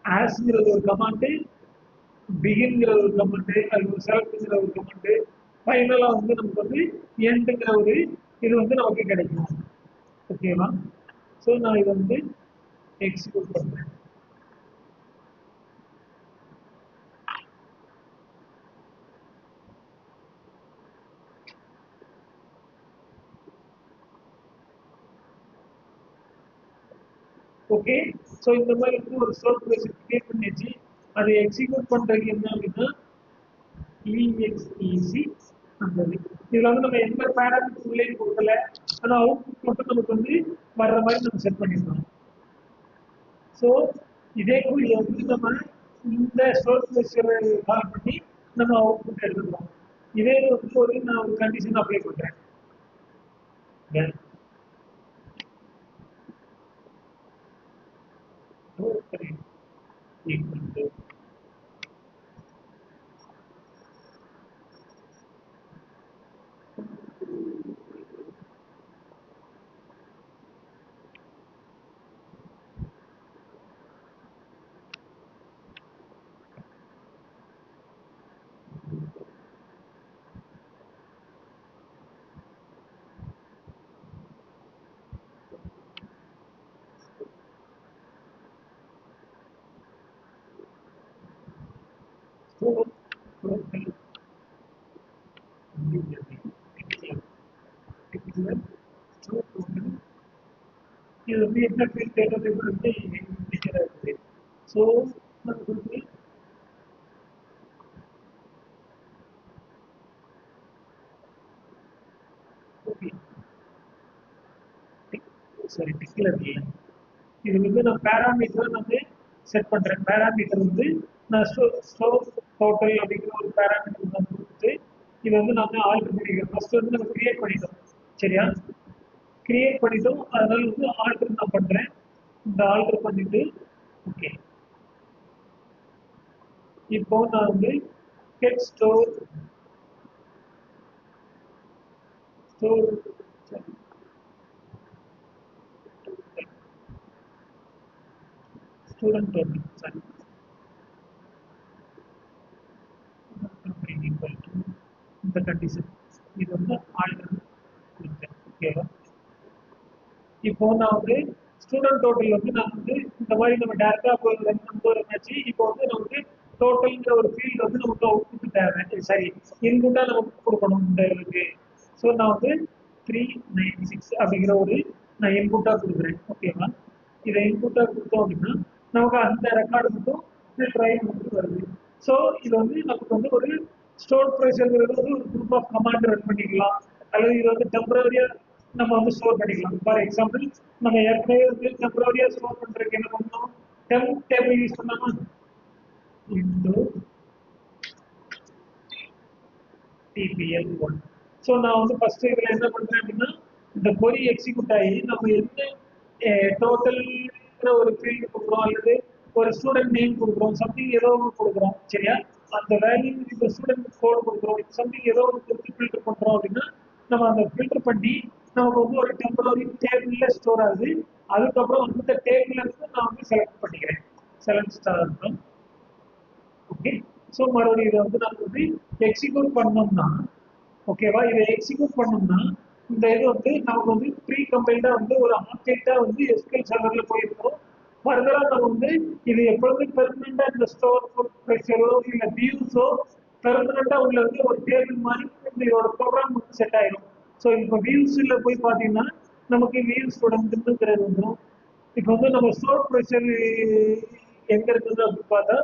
ஆஸ்ங்கிறது ஒரு கமாண்டு, பிகின்ங்கிற ஒரு கமெண்ட், அது ஒரு செலக்ட்ங்கிற ஒரு கமெண்ட், ஃபைனலா வந்து நமக்கு வந்து எண்டுங்கிற ஒரு இது வந்து நமக்கு கிடைக்கும். ஓகேவா? ஸோ நான் இதை வந்து எக்ஸிக்யூட் பண்றேன். ஓகே. ஸோ இந்த மாதிரி வந்து ஒரு ஸ்டோர் ப்ரொசீஜர் கிரியேட் பண்ணிச்சு. அதை எக்ஸிக்யூட் பண்றதுக்கு என்ன அப்படின்னா EXEC பண்றது. இதுல வந்து நம்ம எந்த பேராமீட்டர் உள்ளேயும் கொடுக்கல, ஆனா அவுட்புட் மட்டும் நமக்கு வந்து வர்ற மாதிரி நம்ம செட் பண்ணிருக்கோம். ஸோ இதே குறியை வந்து நம்ம இந்த ஸ்டோர் ப்ரொசீஜரை கால் பண்ணி நம்ம அவுட்புட் எடுத்துக்கிறோம். இதே வந்து ஒரு நான் ஒரு கண்டிஷன் அப்ளை பண்றேன். equal to இது வந்து என்ன டேட்டா டைப் வந்து இண்டிகேட்டரா இருக்குது. ஸோ நமக்கு வந்து ஓகே சாரி டிக்ளர் இல்லை. இது வந்து நான் பேராமீட்டர் வந்து செட் பண்றேன். பேராமீட்டர் வந்து நான் ஸ்டோர் டோட்டல் அப்படிங்கிற ஒரு பேராமீட்டர் நான் கொடுத்து இது வந்து நான் ஆல்டர் பண்ணிக்கிறேன். ஃபர்ஸ்ட் வந்து நம்ம கிரியேட் பண்ணிட்டோம். சரியா? கிரியேட் பண்ணிட்டோம். அதனால வந்து ஆல்டர் நான் பண்றேன். இந்த ஆல்டர் பண்ணிட்டு ஓகே. இப்போ நான் வந்து get store student total sorry equal to இந்த கண்டிஷன் இது வந்து ஆல்டர் கொடுத்தேன். ஓகேவா? இப்போ நான் வந்து ஸ்டூடெண்ட் டோட்டல் வந்து நான் வந்து இந்த மாதிரி நம்ம டேரக்டா போச்சு. இப்போ வந்து நமக்கு டோட்டல்ங்கிற ஒரு ஃபீல்டு வந்து நமக்கு அவுட்புட் தேவை. சரி, இன்புட்டா நமக்கு கொடுக்கணும் இந்த இதுக்கு. ஸோ நான் வந்து 396 அப்படிங்கிற ஒரு நான் இன்புட்டா கொடுக்குறேன். ஓகேவா? இதை இன்புட்டா கொடுத்தோம் அப்படின்னா நமக்கு அந்த ரெக்கார்டு மட்டும் ஃபில்டர் ஆகி நமக்கு வருது. ஸோ இது வந்து நமக்கு வந்து ஒரு ஸ்டோர் ப்ரைஸ்ங்கிறது வந்து ஒரு குரூப் ஆஃப் கமாண்ட் ரன் பண்ணிக்கலாம், அல்லது இது வந்து டெம்பரரியா நம்ம வந்து ஸ்டோர் பண்ணிக்கலாம். ஃபார் எக்ஸாம்பிள் நம்ம ஏற்கனவே வந்து டெம்பரரியா ஸ்டோர் பண்றதுக்கு என்ன பண்ணோம், டெம்ப் டேபிள் யூஸ் பண்ணாம இன்டூ TPL1. ஸோ நான் வந்து ஃபர்ஸ்ட் இதில் என்ன பண்ணுறேன் அப்படின்னா, இந்த கொரி எக்ஸிக்யூட் ஆகி நம்ம என்ன டோட்டல் ஒரு ஃபீல்டு கொடுக்குறோம், அல்லது ஒரு ஸ்டூடெண்ட் நேம் கொடுக்குறோம், சம்திங் ஏதோ ஒன்று கொடுக்குறோம் சரியா, அந்த வேல்யூ இப்போ ஸ்டூடெண்ட் கோட் கொடுக்குறோம், சம்திங் ஏதோ ஒன்று கொடுத்து ஃபில்டர் பண்ணுறோம் அப்படின்னா நம்ம அந்த ஃபில்டர் பண்ணி நமக்கு வந்து ஒரு டெம்பரரி டேபிளில் ஸ்டோர் ஆகுது. அதுக்கப்புறம் அந்த டேபிள்ல இருந்து நான் வந்து செலக்ட் பண்ணிக்கிறேன், செலக்ட் ஸ்டார். ஓகே, ஸோ மறுபடியும் இதை வந்து நம்ம வந்து எக்ஸிக்யூட் பண்ணோம்னா, ஓகேவா, இதை எக்ஸிக்யூட் பண்ணோம்னா இந்த இது வந்து நமக்கு வந்து ப்ரீ கம்பைல்டா வந்து ஒரு ஆப்ஜெக்டா வந்து எஸ்கியூஎல் சர்வர்ல போயிருக்கோம். ஃபர்தரா நம்ம வந்து இது எப்பொழுதுமே பெர்மனண்டா இந்த ஸ்டோர் ப்ரொசீஜரோ இல்ல வியூஸோ பெர்மனண்டா உள்ள வந்து ஒரு டேபிள் மாதிரி இந்த இதோட ப்ரோக்ராம் வந்து செட் ஆயிடும். ஸோ இப்போ வியூஸ்ல போய் பார்த்தீங்கன்னா நமக்கு வியூஸோட வந்துங்கிறது வந்துடும். இப்போ வந்து நம்ம ஸ்டோர் ப்ரொசீஜர் எங்க இருக்குது அப்படின்னு பார்த்தா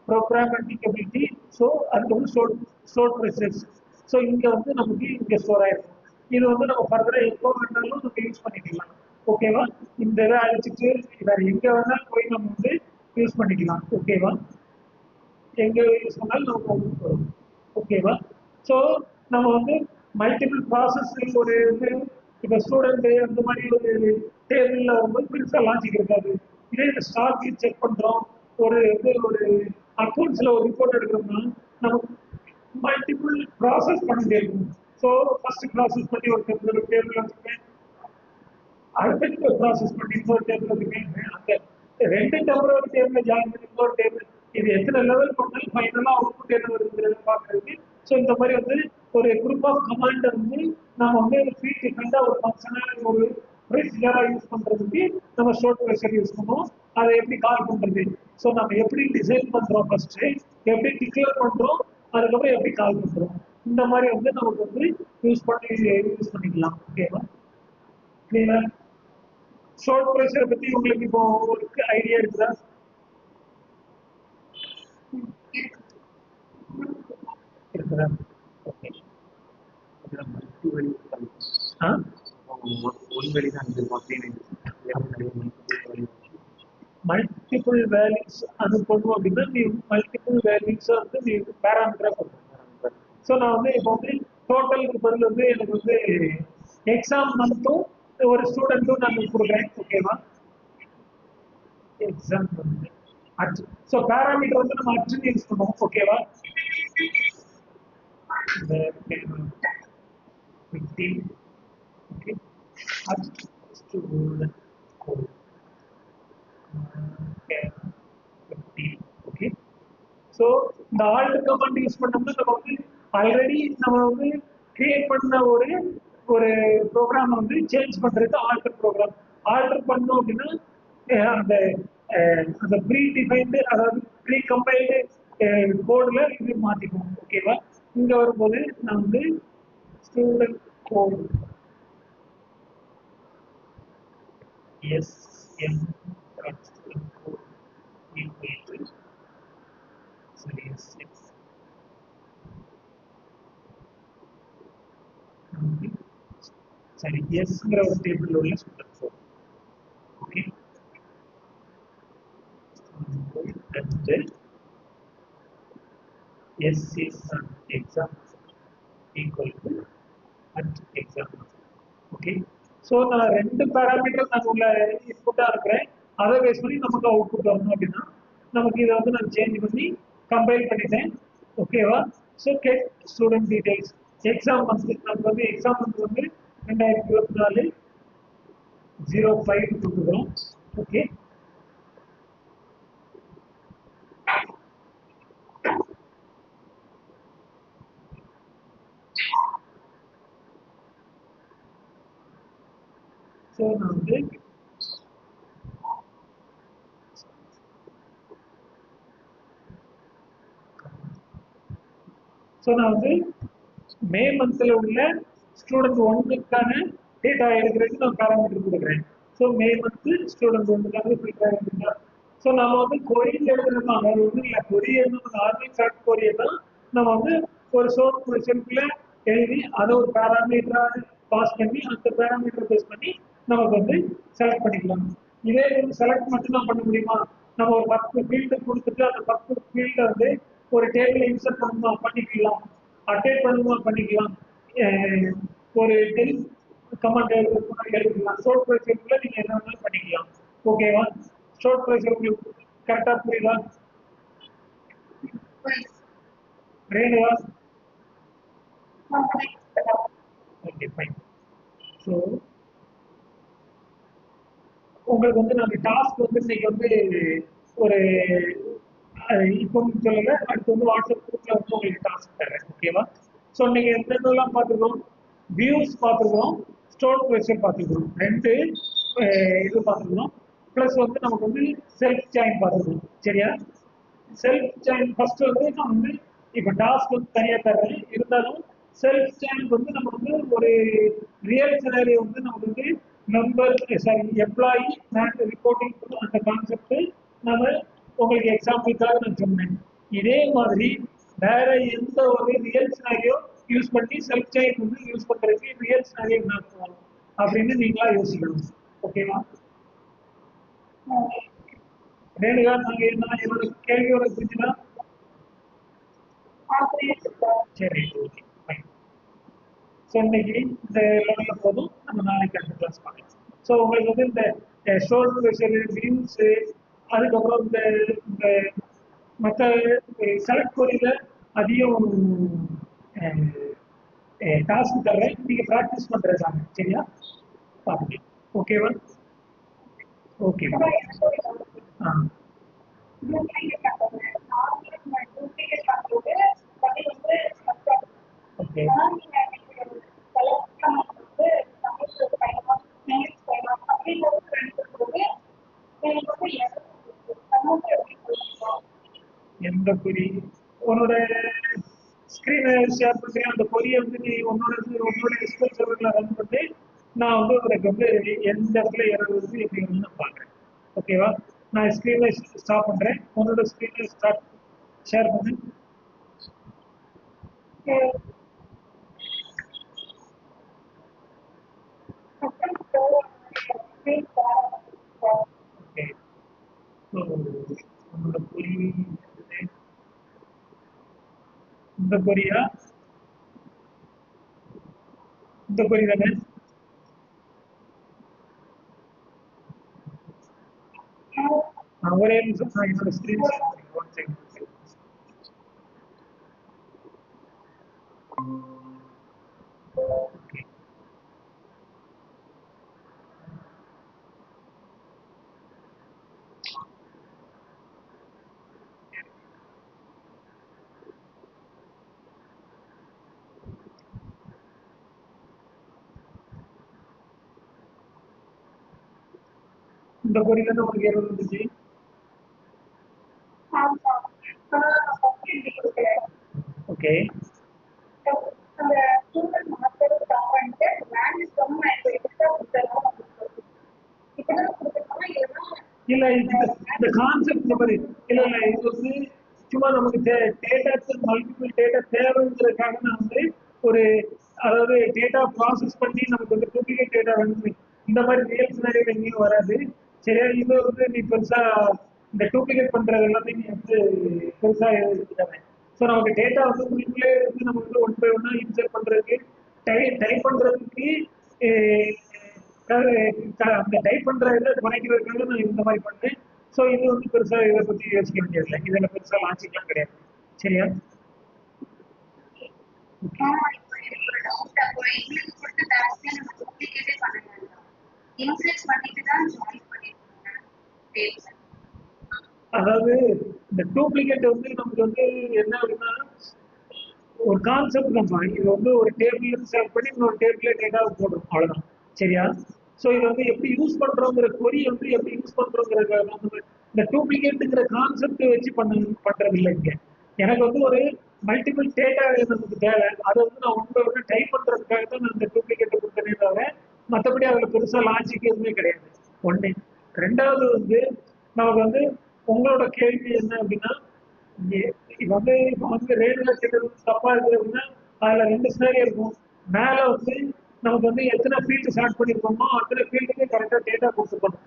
ப்ரோக்ராமேட்டிக் அபிலிட்டி, ஸோ அது வந்து ஸ்டோர் ப்ரொசீஜர்ஸ். ஸோ இங்க வந்து நமக்கு இங்க ஸ்டோர் ஆயிருக்கும். இது வந்து நம்ம ஃபர்தரா எப்போ வேணாலும் நம்ம யூஸ் பண்ணிக்கலாம். ஓகேவா, இந்த இதை அழிச்சிட்டு வேற எங்க வேணாலும் போய் நம்ம வந்து யூஸ் பண்ணிக்கலாம். ஓகேவா, எங்க யூஸ் பண்ணாலும் நமக்கு அவுட்புட் வரும். ஓகேவா, ஸோ நம்ம வந்து மல்டிபிள் ப்ராசஸ் ஒரு இது இப்போ ஸ்டூடெண்ட் அந்த மாதிரி ஒரு டேபிளில் வரும்போது பெருசாக லாஜிக் இருக்காது. இதே இந்த ஸ்டாக் செக் பண்ணுறோம், ஒரு இது ஒரு அக்கௌண்ட்ஸில் ஒரு ரிப்போர்ட் எடுக்கிறோம்னா நமக்கு மல்டிபிள் ப்ராசஸ் பண்ணிட்டே இருக்கும். ஸோ ஃபர்ஸ்ட் ப்ராசஸ் பண்ணி ஒரு டேபிள் வச்சுருக்கேன், அடுத்த ப்ராசஸ் பண்ணி இன்னொரு டேபிள் வச்சுருக்கேன், அந்த ரெண்டு டெம்பரரி டேபிள் ஜாயின் பண்ணி இன்னொரு டேபிள், இது எத்தனை லெவல் பண்ணாலும் ஃபைனலாக அவுட்புட் என்ன வருதுங்கிறது பார்க்கறதுக்கு. ஸோ இந்த மாதிரி வந்து ஒரு குரூப் ஆஃப் கமாண்டை வந்து நம்ம வந்து ப்ரீ டிஃபரெண்டாக ஒரு ஃபங்க்ஷனாக ஒரு ப்ரொசீஜராக யூஸ் பண்ணுறதுக்கு நம்ம ஸ்டோர் ப்ரொசீஜர் யூஸ் பண்ணுவோம். அதை எப்படி கால் பண்ணுறது, ஸோ நம்ம எப்படி டிசைன் பண்ணுறோம் ஃபர்ஸ்ட்டு, எப்படி டிக்ளேர் பண்ணுறோம், அதுக்கப்புறம் எப்படி கால் பண்ணுறோம், இந்த மாதிரி வந்து நமக்கு வந்து யூஸ் பண்ணிக்கலாம். ஓகேவா, கிளியரா? ஷார்ட் ப்ரொசீஜரை பற்றி உங்களுக்கு இப்போ ஒரு ஐடியா இருக்குதா? இருக்குதா? ஓகே, மல்டி வழி ஆ ஒன் வழி தான் இது மல்டிபிள் வேல்யூஸ் அது பண்ணுவோம் அப்படின்னா நீ மல்டிபிள் வேல்யூஸை வந்து நீ பேராமீட்டராக பண்ணுவேன். ஸோ நான் வந்து இப்போ வந்து டோட்டலுக்கு பதில் வந்து எனக்கு வந்து எக்ஸாம் மந்த்தும் ஒரு ஸ்டூடெண்ட்டும் நான் கொடுக்குறேன். ஓகேவா, எக்ஸாம் வந்து அச்சு, ஸோ பேராமீட்டர் வந்து நம்ம அச்சுன்னு யூஸ் பண்ணுவோம். ஓகேவா, இந்த 15 ஓகே, அச்சு ஸ்டூடெண்ட் கோட் ஓகே. ஸோ இந்த ஆல்ட் கமாண்ட் யூஸ் பண்ணோம்னா நம்ம வந்து ஆல்ரெடி நம்ம வந்து கிரியேட் பண்ண ஒரு ஒரு ப்ரோக்ராம் வந்து சேஞ்ச் பண்றது ஆல்டர் ப்ரோக்ராம். ஆல்டர் பண்ணோம் அப்படின்னா அந்த அந்த ப்ரீ டிஃபைன்டு, அதாவது ப்ரீ கம்பைல்டு கோடில் இது மாற்றிக்குவோம். ஓகேவா, இங்கே வரும்போது நான் வந்து student code sm student code equal to sorry s6 sorry sங்கிற ஒரு டேபிள் உள்ள student code. Okay, s is an exam equal to at exam. Okay, so நான் ரெண்டு பேராமீட்டர் நான் உள்ள இன்புட்டாக இருக்கிறேன், அதை பேஸ் பண்ணி நமக்கு அவுட்புட் வரணும் அப்படின்னா நமக்கு இதை வந்து நான் சேஞ்ச் பண்ணி கம்பைல் பண்ணிட்டேன். ஓகேவா, so get student details exam month, நமக்கு வந்து எக்ஸாம் மந்த் வந்து 2024 05 கொடுக்குறோம். ஓகே, ஸோ நான் வந்து மே மந்த்ல உள்ள ஸ்டூடெண்ட் ஒன்னுக்கான டேட்டா எடுக்கிறதுக்கு நான் பேராமீட்டர் கொடுக்குறேன். ஸோ மே மந்த் ஸ்டூடெண்ட் ஒன்றுக்காக ஃபில்டர் ஆகிருந்தா, ஸோ நம்ம வந்து கொரியன் எழுதுறதுனால ஒன்றும் இல்லை, கொரியன் நார்மல் ஷார்ட் கொரியன் தான் நம்ம வந்து ஒரு சோர்ஸ் கொஸ்டின்குள்ள எழுதி அதை ஒரு பேராமீட்டரா பாஸ் பண்ணி அந்த பேராமீட்டர் பேஸ் பண்ணி நமக்கு வந்து செலக்ட் பண்ணிக்கலாம். இதே வந்து செலக்ட் மட்டும் தான் பண்ண முடியுமா? நம்ம ஒரு 10 ஃபீல்டு கொடுத்துட்டு அந்த 10 ஃபீல்டை வந்து ஒரு டேபிள் இன்சர்ட் பண்ணணுமா பண்ணிக்கலாம், அப்டேட் பண்ணணுமா பண்ணிக்கலாம், ஒரு டெல் கமெண்ட் எழுதிக்கலாம். ஸ்டோர் ப்ரொசீஜர்ல நீங்க என்ன வேணாலும் பண்ணிக்கலாம். ஓகேவா? ஸ்டோர் ப்ரொசீஜர் உங்களுக்கு கரெக்டா புரியுதா? ரேணுவா? Okay fine. ஸோ உங்களுக்கு வந்து நம்ம டாஸ்க் வந்து இன்னைக்கு வந்து ஒரு இப்போ சொல்லல, அடுத்து வந்து வாட்ஸ்அப் குரூப்ல வந்து உங்களுக்கு டாஸ்க் தரேன். ஓகேவா? ஸோ இன்னைக்கு என்னென்னலாம் பார்த்துருக்கோம்? வியூஸ் பார்த்துருக்கோம், ஸ்டோர் ப்ரொசீஜர் பார்த்துருக்கோம், ரெண்டு இது பார்த்துருக்கோம். ப்ளஸ் வந்து நமக்கு வந்து செல்ஃப் ஜாயின் பார்த்துருக்கோம். சரியா? செல்ஃப் ஜாயின் ஃபர்ஸ்ட் வந்து நான் வந்து இப்போ டாஸ்க் வந்து தனியாக தர்றேன், இருந்தாலும் செல்ஃப் ஜாயின் வந்து நம்ம வந்து ஒரு ரியல் சினாரியோ வந்து நமக்கு வந்து மெம்பர் சாரி எம்ப்ளாயி ரிப்போர்ட்டிங் அந்த கான்செப்ட் நம்ம உங்களுக்கு எக்ஸாம்பிளுக்காக நான் சொன்னேன். இதே மாதிரி வேற எந்த ஒரு ரியல் சினாரியோ யூஸ் பண்ணி செல்ஃப் ஜாயின் வந்து யூஸ் பண்றதுக்கு ரியல் சினாரியோ என்ன இருக்கும் அப்படின்னு நீங்களா யோசிக்கணும். ஓகேவா? ரேணுகா, நாங்க என்ன என்னோட கேள்வியோட புரிஞ்சுதா? சரி, ஓகே ஃபைன். ஸோ இன்னைக்கு இந்த லெவலில் போதும், நம்ம நாளைக்கு அடுத்த கிளாஸ் பார்க்கலாம். ஸோ உங்களுக்கு வந்து இந்த ஸ்டோர் ப்ரொசீஜர், வியூஸ், அதுக்கப்புறம் இந்த இந்த மற்ற செலக்ட் கொரியில அதையும் டாஸ்க் தர்றேன், நீங்க ப்ராக்டிஸ் பண்றதாங்க. சரியா? பாருங்க. ஓகேவா? ஓகே. ஆ ஓகே எந்த பொறி உன்னோட ஸ்கிரீனை ஷேர் பண்றேன். அந்த பொரியை வந்து நீ உன்னோட எஸ்கூல் சர்வரில் ரன் பண்ணி நான் வந்து உனக்கு வந்து எந்த இடத்துல எரர் வருது எப்படி வருதுன்னு நான் பார்க்குறேன். ஓகேவா? நான் ஸ்கிரீனை ஸ்டாப் பண்றேன், உன்னோட ஸ்கிரீனை ஸ்டார்ட் ஷேர் பண்ணு. ஓகே. ஸோ உன்னோட பொறி இந்த பொரியா? இந்த பொரி தானே? ஒரே நிமிஷம், நான் என்னோட ஸ்கிரீன் ஷேர் பண்ணிக்கிறேன். One second. ஓகே. இந்த பொரி தானே உங்களுக்கு எரர் வந்துச்சு? ஓகே. இல்ல இந்த கான்செப்ட் இந்த மாதிரி இல்ல இது வந்து சும்மா நமக்கு டேட்டா மல்டிபிள் டேட்டா தேவைங்கிறதுக்காக நான் வந்து ஒரு அதாவது டேட்டா ப்ராசஸ் பண்ணி நமக்கு வந்து டூப்ளிகேட் டேட்டா வந்து இந்த மாதிரி ரியல் சினாரியோ எங்கேயும் வராது. சரியா? இது வந்து நீ பெருசா இந்த டூப்ளிகேட் பண்றது எல்லாமே நீ வந்து பெருசா எழுதிட்டாங்க. ஸோ நமக்கு டேட்டா வந்து உங்களுக்குள்ளே வந்து நம்ம வந்து ஒன் பை ஒன்னா இன்சர்ட் பண்றதுக்கு டைப் பண்றதுக்கு அந்த டைப் பண்ற இதை குறைக்கிறதுக்காக நான் இந்த மாதிரி பண்ணேன். ஸோ இது வந்து பெருசா இதை பத்தி யோசிக்க வேண்டியதில்லை, இதுல பெருசா லாஜிக்லாம் கிடையாது. சரியா? அதாவது இந்த டூப்ளிகேட் வந்து நமக்கு வந்து என்ன அப்படின்னா ஒரு கான்செப்ட் நம்ம இது வந்து ஒரு டேபிள் செலக்ட் பண்ணி இன்னொரு டேபிள்ல டேட்டாவை போடுறோம், அவ்வளவுதான். சரியா? ஸோ இது வந்து எப்படி யூஸ் பண்றோங்கிற கொரி வந்து எப்படி யூஸ் பண்றோங்கிற இந்த டூப்ளிகேட்டுங்கிற கான்செப்ட் வச்சு பண்றது இல்லை இங்க. எனக்கு வந்து ஒரு மல்டிபிள் டேட்டா நமக்கு தேவை, அதை வந்து நான் ஒன்று ஒன்று டைப் பண்றதுக்காக தான் நான் இந்த டூப்ளிகேட்டை கொடுத்தனே தவிர மற்றபடி அதுல பெருசா லாஜிக் எதுவுமே கிடையாது. ஒண்ணு. ரெண்டாவது வந்து நமக்கு வந்து உங்களோட கேள்வி என்ன அப்படின்னா இப்போ வந்து ரேடியோ கேட்டது தப்பா இருக்கு அப்படின்னா அதுல ரெண்டு சினாரியோ இருக்கும். மேல வந்து நமக்கு வந்து எத்தனை ஃபீல்டு ஸ்டார்ட் பண்ணிருக்கோமோ அத்தனை ஃபீல்டுக்கு கரெக்டா டேட்டா கொடுத்துருக்கணும்.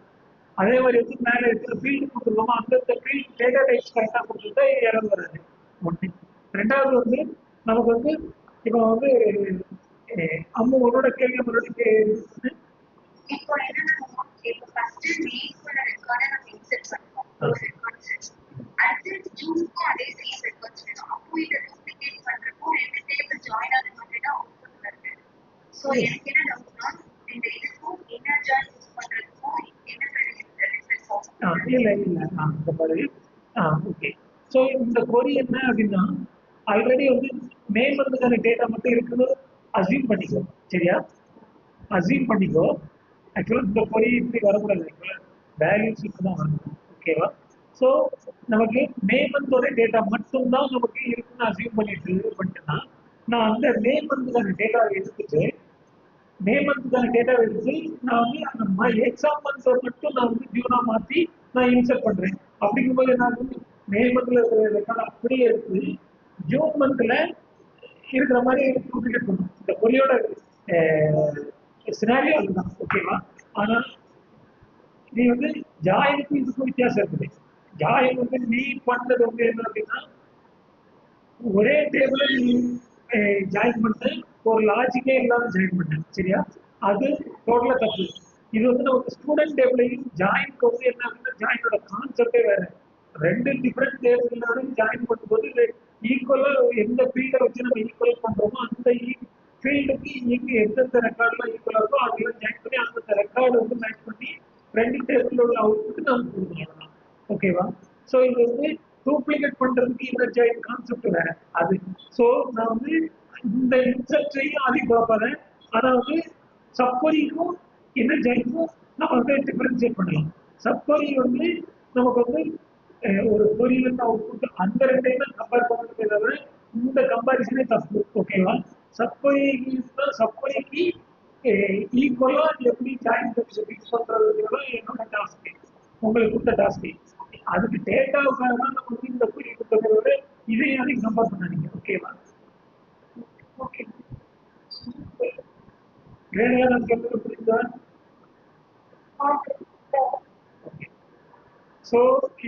அதே மாதிரி வந்து மேல எத்தனை ஃபீல்டு கொடுத்துருக்கோமோ அந்தந்த ஃபீல்டு டேட்டா டைப்ஸ் கரெக்டா கொடுத்துருந்தா எரர் வராது. ஒண்ணு. ரெண்டாவது வந்து நமக்கு வந்து இப்போ வந்து அம்மா உன்னோட கேள்வி மறுபடியும் இப்போ என்னன்னா இப்போ ஃபர்ஸ்ட் நேம்ல ரெக்கார்டை நம்ம இன்சர்ட் பண்ணுவோம் ஒரு ரெக்கார்ட் செட். அடுத்து ஜூஸ்க்கும் அதே சேம் ரெக்கார்ட்ஸ் வேணும். அப்போ இதை டூப்ளிகேட் பண்றப்போ ரெண்டு டேபிள் ஜாயின் ஆக மட்டும் தான் அவுட்புட் வருது. ஸோ எனக்கு என்ன டவுட்னா இந்த இதுக்கும் இன்னர் ஜாயின் யூஸ் பண்றதுக்கும் என்ன ரிசல்ட்? இல்ல இல்ல இந்த மாதிரி ஓகே. ஸோ இந்த கொரி என்ன அப்படின்னா ஆல்ரெடி வந்து நேம் வந்துக்கான டேட்டா மட்டும் இருக்குது அசியூம் பண்ணிக்கோ. சரியா? அசியூம் பண்ணிக்கோ. ஆக்சுவலாக இந்த கொரி இப்படி வரக்கூடாது. ஆக்சுவலாக வேல்யூஸ் தான் வரணும். ஓகேவா? ஸோ நமக்கு நேமந்தோட டேட்டா மட்டும்தான் நமக்கு இருக்குன்னு அசியூம் பண்ணிட்டுனா நான் அந்த நேமந்துக்கான டேட்டாவை எடுத்துட்டு நேமந்துக்கான டேட்டாவை எடுத்து நான் வந்து அந்த எக்ஸாம் மந்த் மட்டும் நான் வந்து ஜூனா மாற்றி நான் இன்சர்ட் பண்றேன். அப்படிங்கும்போது நான் வந்து மே மந்த்ல இருக்கிற ரெக்கார்ட் அப்படியே எடுத்து ஜூன் மந்த்ல இருக்கிற மாதிரி டூப்ளிகேட் பண்ணும். இந்த கொரியோட சினாரியோ அதுதான். ஓகேவா? ஆனா நீ வந்து ஜாயினுக்கும் இதுக்கும் வித்தியாசம் இருக்குது. ஜாயின் வந்து நீ பண்ணது வந்து என்ன அப்படின்னா ஒரே டேபிள நீ ஜாயின் பண்ண ஒரு லாஜிக்கே இல்லாம ஜாயின் பண்ண. சரியா? அது டோட்டலா தப்பு. இது வந்து நமக்கு ஸ்டூடெண்ட் டேபிளையும் ஜாயின்க்கு வந்து என்ன அப்படின்னா ஜாயினோட கான்செப்டே வேற. ரெண்டு டிஃப்ரெண்ட் டேபிள்னாலும் ஜாயின் பண்ணும்போது ஈக்குவலா எந்த ஃபீல்டை வச்சு நம்ம ஈக்குவல் பண்றோமோ அந்த ஃபீல்டுக்கு எங்க எந்தெந்த ரெக்கார்ட்லாம் ஈக்குவலா இருக்கோ அதெல்லாம் ஜாயின் பண்ணி அந்த ரெக்கார்டு வந்து மேட்ச் பண்ணி ரெண்டு டேபிள் உள்ள அவுட்புட் நம்ம கொடுக்கலாம். ஓகேவா? ஸோ இது வந்து டூப்ளிகேட் பண்றதுக்கு இந்த ஜாயின் கான்செப்ட் வேற அது. ஸோ நான் வந்து இந்த இன்செப்டையும் அதிகம் பார்ப்பேன். ஆனா வந்து சப்போரிக்கும் என்ன ஜாயினுக்கும் நம்ம வந்து டிஃபரன்ஷியேட் பண்ணலாம். சப்போரி வந்து நமக்கு வந்து ஒரு பொரியல் அவுட்புட் அந்த ரெண்டையும் தான் கம்பேர் பண்ணுறதே தவிர இந்த கம்பாரிசனே தப்பு. ஓகேவா? சப்போரிக்கு ஈக்குவலா எப்படி ஜாயின் ஃபிக்ஸ் பண்றதுங்கிறத என்னோட டாஸ்க். உங்களுக்கு கொடுத்த டாஸ்க் அதுக்கு டேட்டாவுக்காக தான் நம்ம வந்து இந்த குறி கொடுத்ததோட இதையும் அதையும் கம்பேர் பண்ணாதீங்க. ஓகேவா? ஓகே. வேலையா நான் கேட்கறது புரியுதா? ஓகே. ஸோ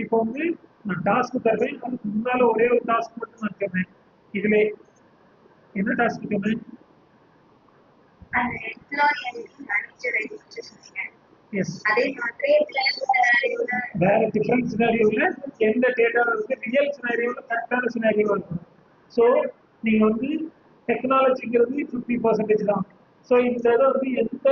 இப்போ வந்து நான் டாஸ்க் தர்றேன். அதுக்கு முன்னால ஒரே ஒரு டாஸ்க் மட்டும் நான் தர்றேன். இதுல என்ன டாஸ்க் தர்றேன்? வேற டிஃபரன்ஸ் சினாரியோல எந்த டேட்டா வந்து ரியல் சினாரியோல கரெக்டான சினாரியோ இருக்கும். ஸோ நீங்க வந்து டெக்னாலஜிங்கிறது 50% தான். ஸோ இந்த இதை வந்து எந்த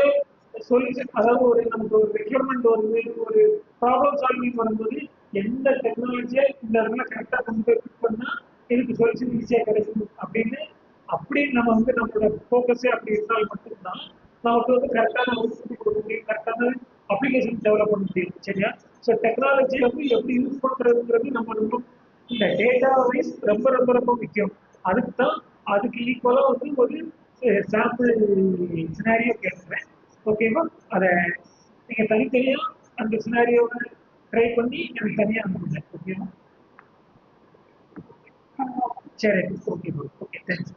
சொல்யூஷன் அதாவது ஒரு நமக்கு ஒரு ரெக்யர்மெண்ட் வருது ஒரு ப்ராப்ளம் சால்விங் வரும்போது எந்த டெக்னாலஜியை இந்த இடத்துல கரெக்டாக கொண்டு போய் ஃபிட் பண்ணா இதுக்கு சொல்யூஷன் ஈஸியாக கிடைக்கும் அப்படின்னு நம்ம வந்து நம்மளோட ஃபோக்கஸே அப்படி இருந்தால் மட்டும்தான் நமக்கு வந்து கரெக்டான அவுட்புட் கொடுக்க முடியும். கரெக்டான அப்ளிகேஷன் டெவலப் பண்ண முடியும். சரியா? ஸோ டெக்னாலஜி வந்து எப்படி யூஸ் பண்றதுங்கிறது நம்ம ரொம்ப இந்த டேட்டா வைஸ் ரொம்ப ரொம்ப ரொம்ப முக்கியம். அதுக்கு தான் அதுக்கு ஈக்குவலா வந்து ஒரு சாம்பிள் சினாரியோ கேட்குறேன். ஓகேவா? அதை நீங்க தனித்தனியா அந்த சினாரியோவை ட்ரை பண்ணி எனக்கு தனியா அனுப்புங்க. ஓகேவா? சரி. Okay okay thanks.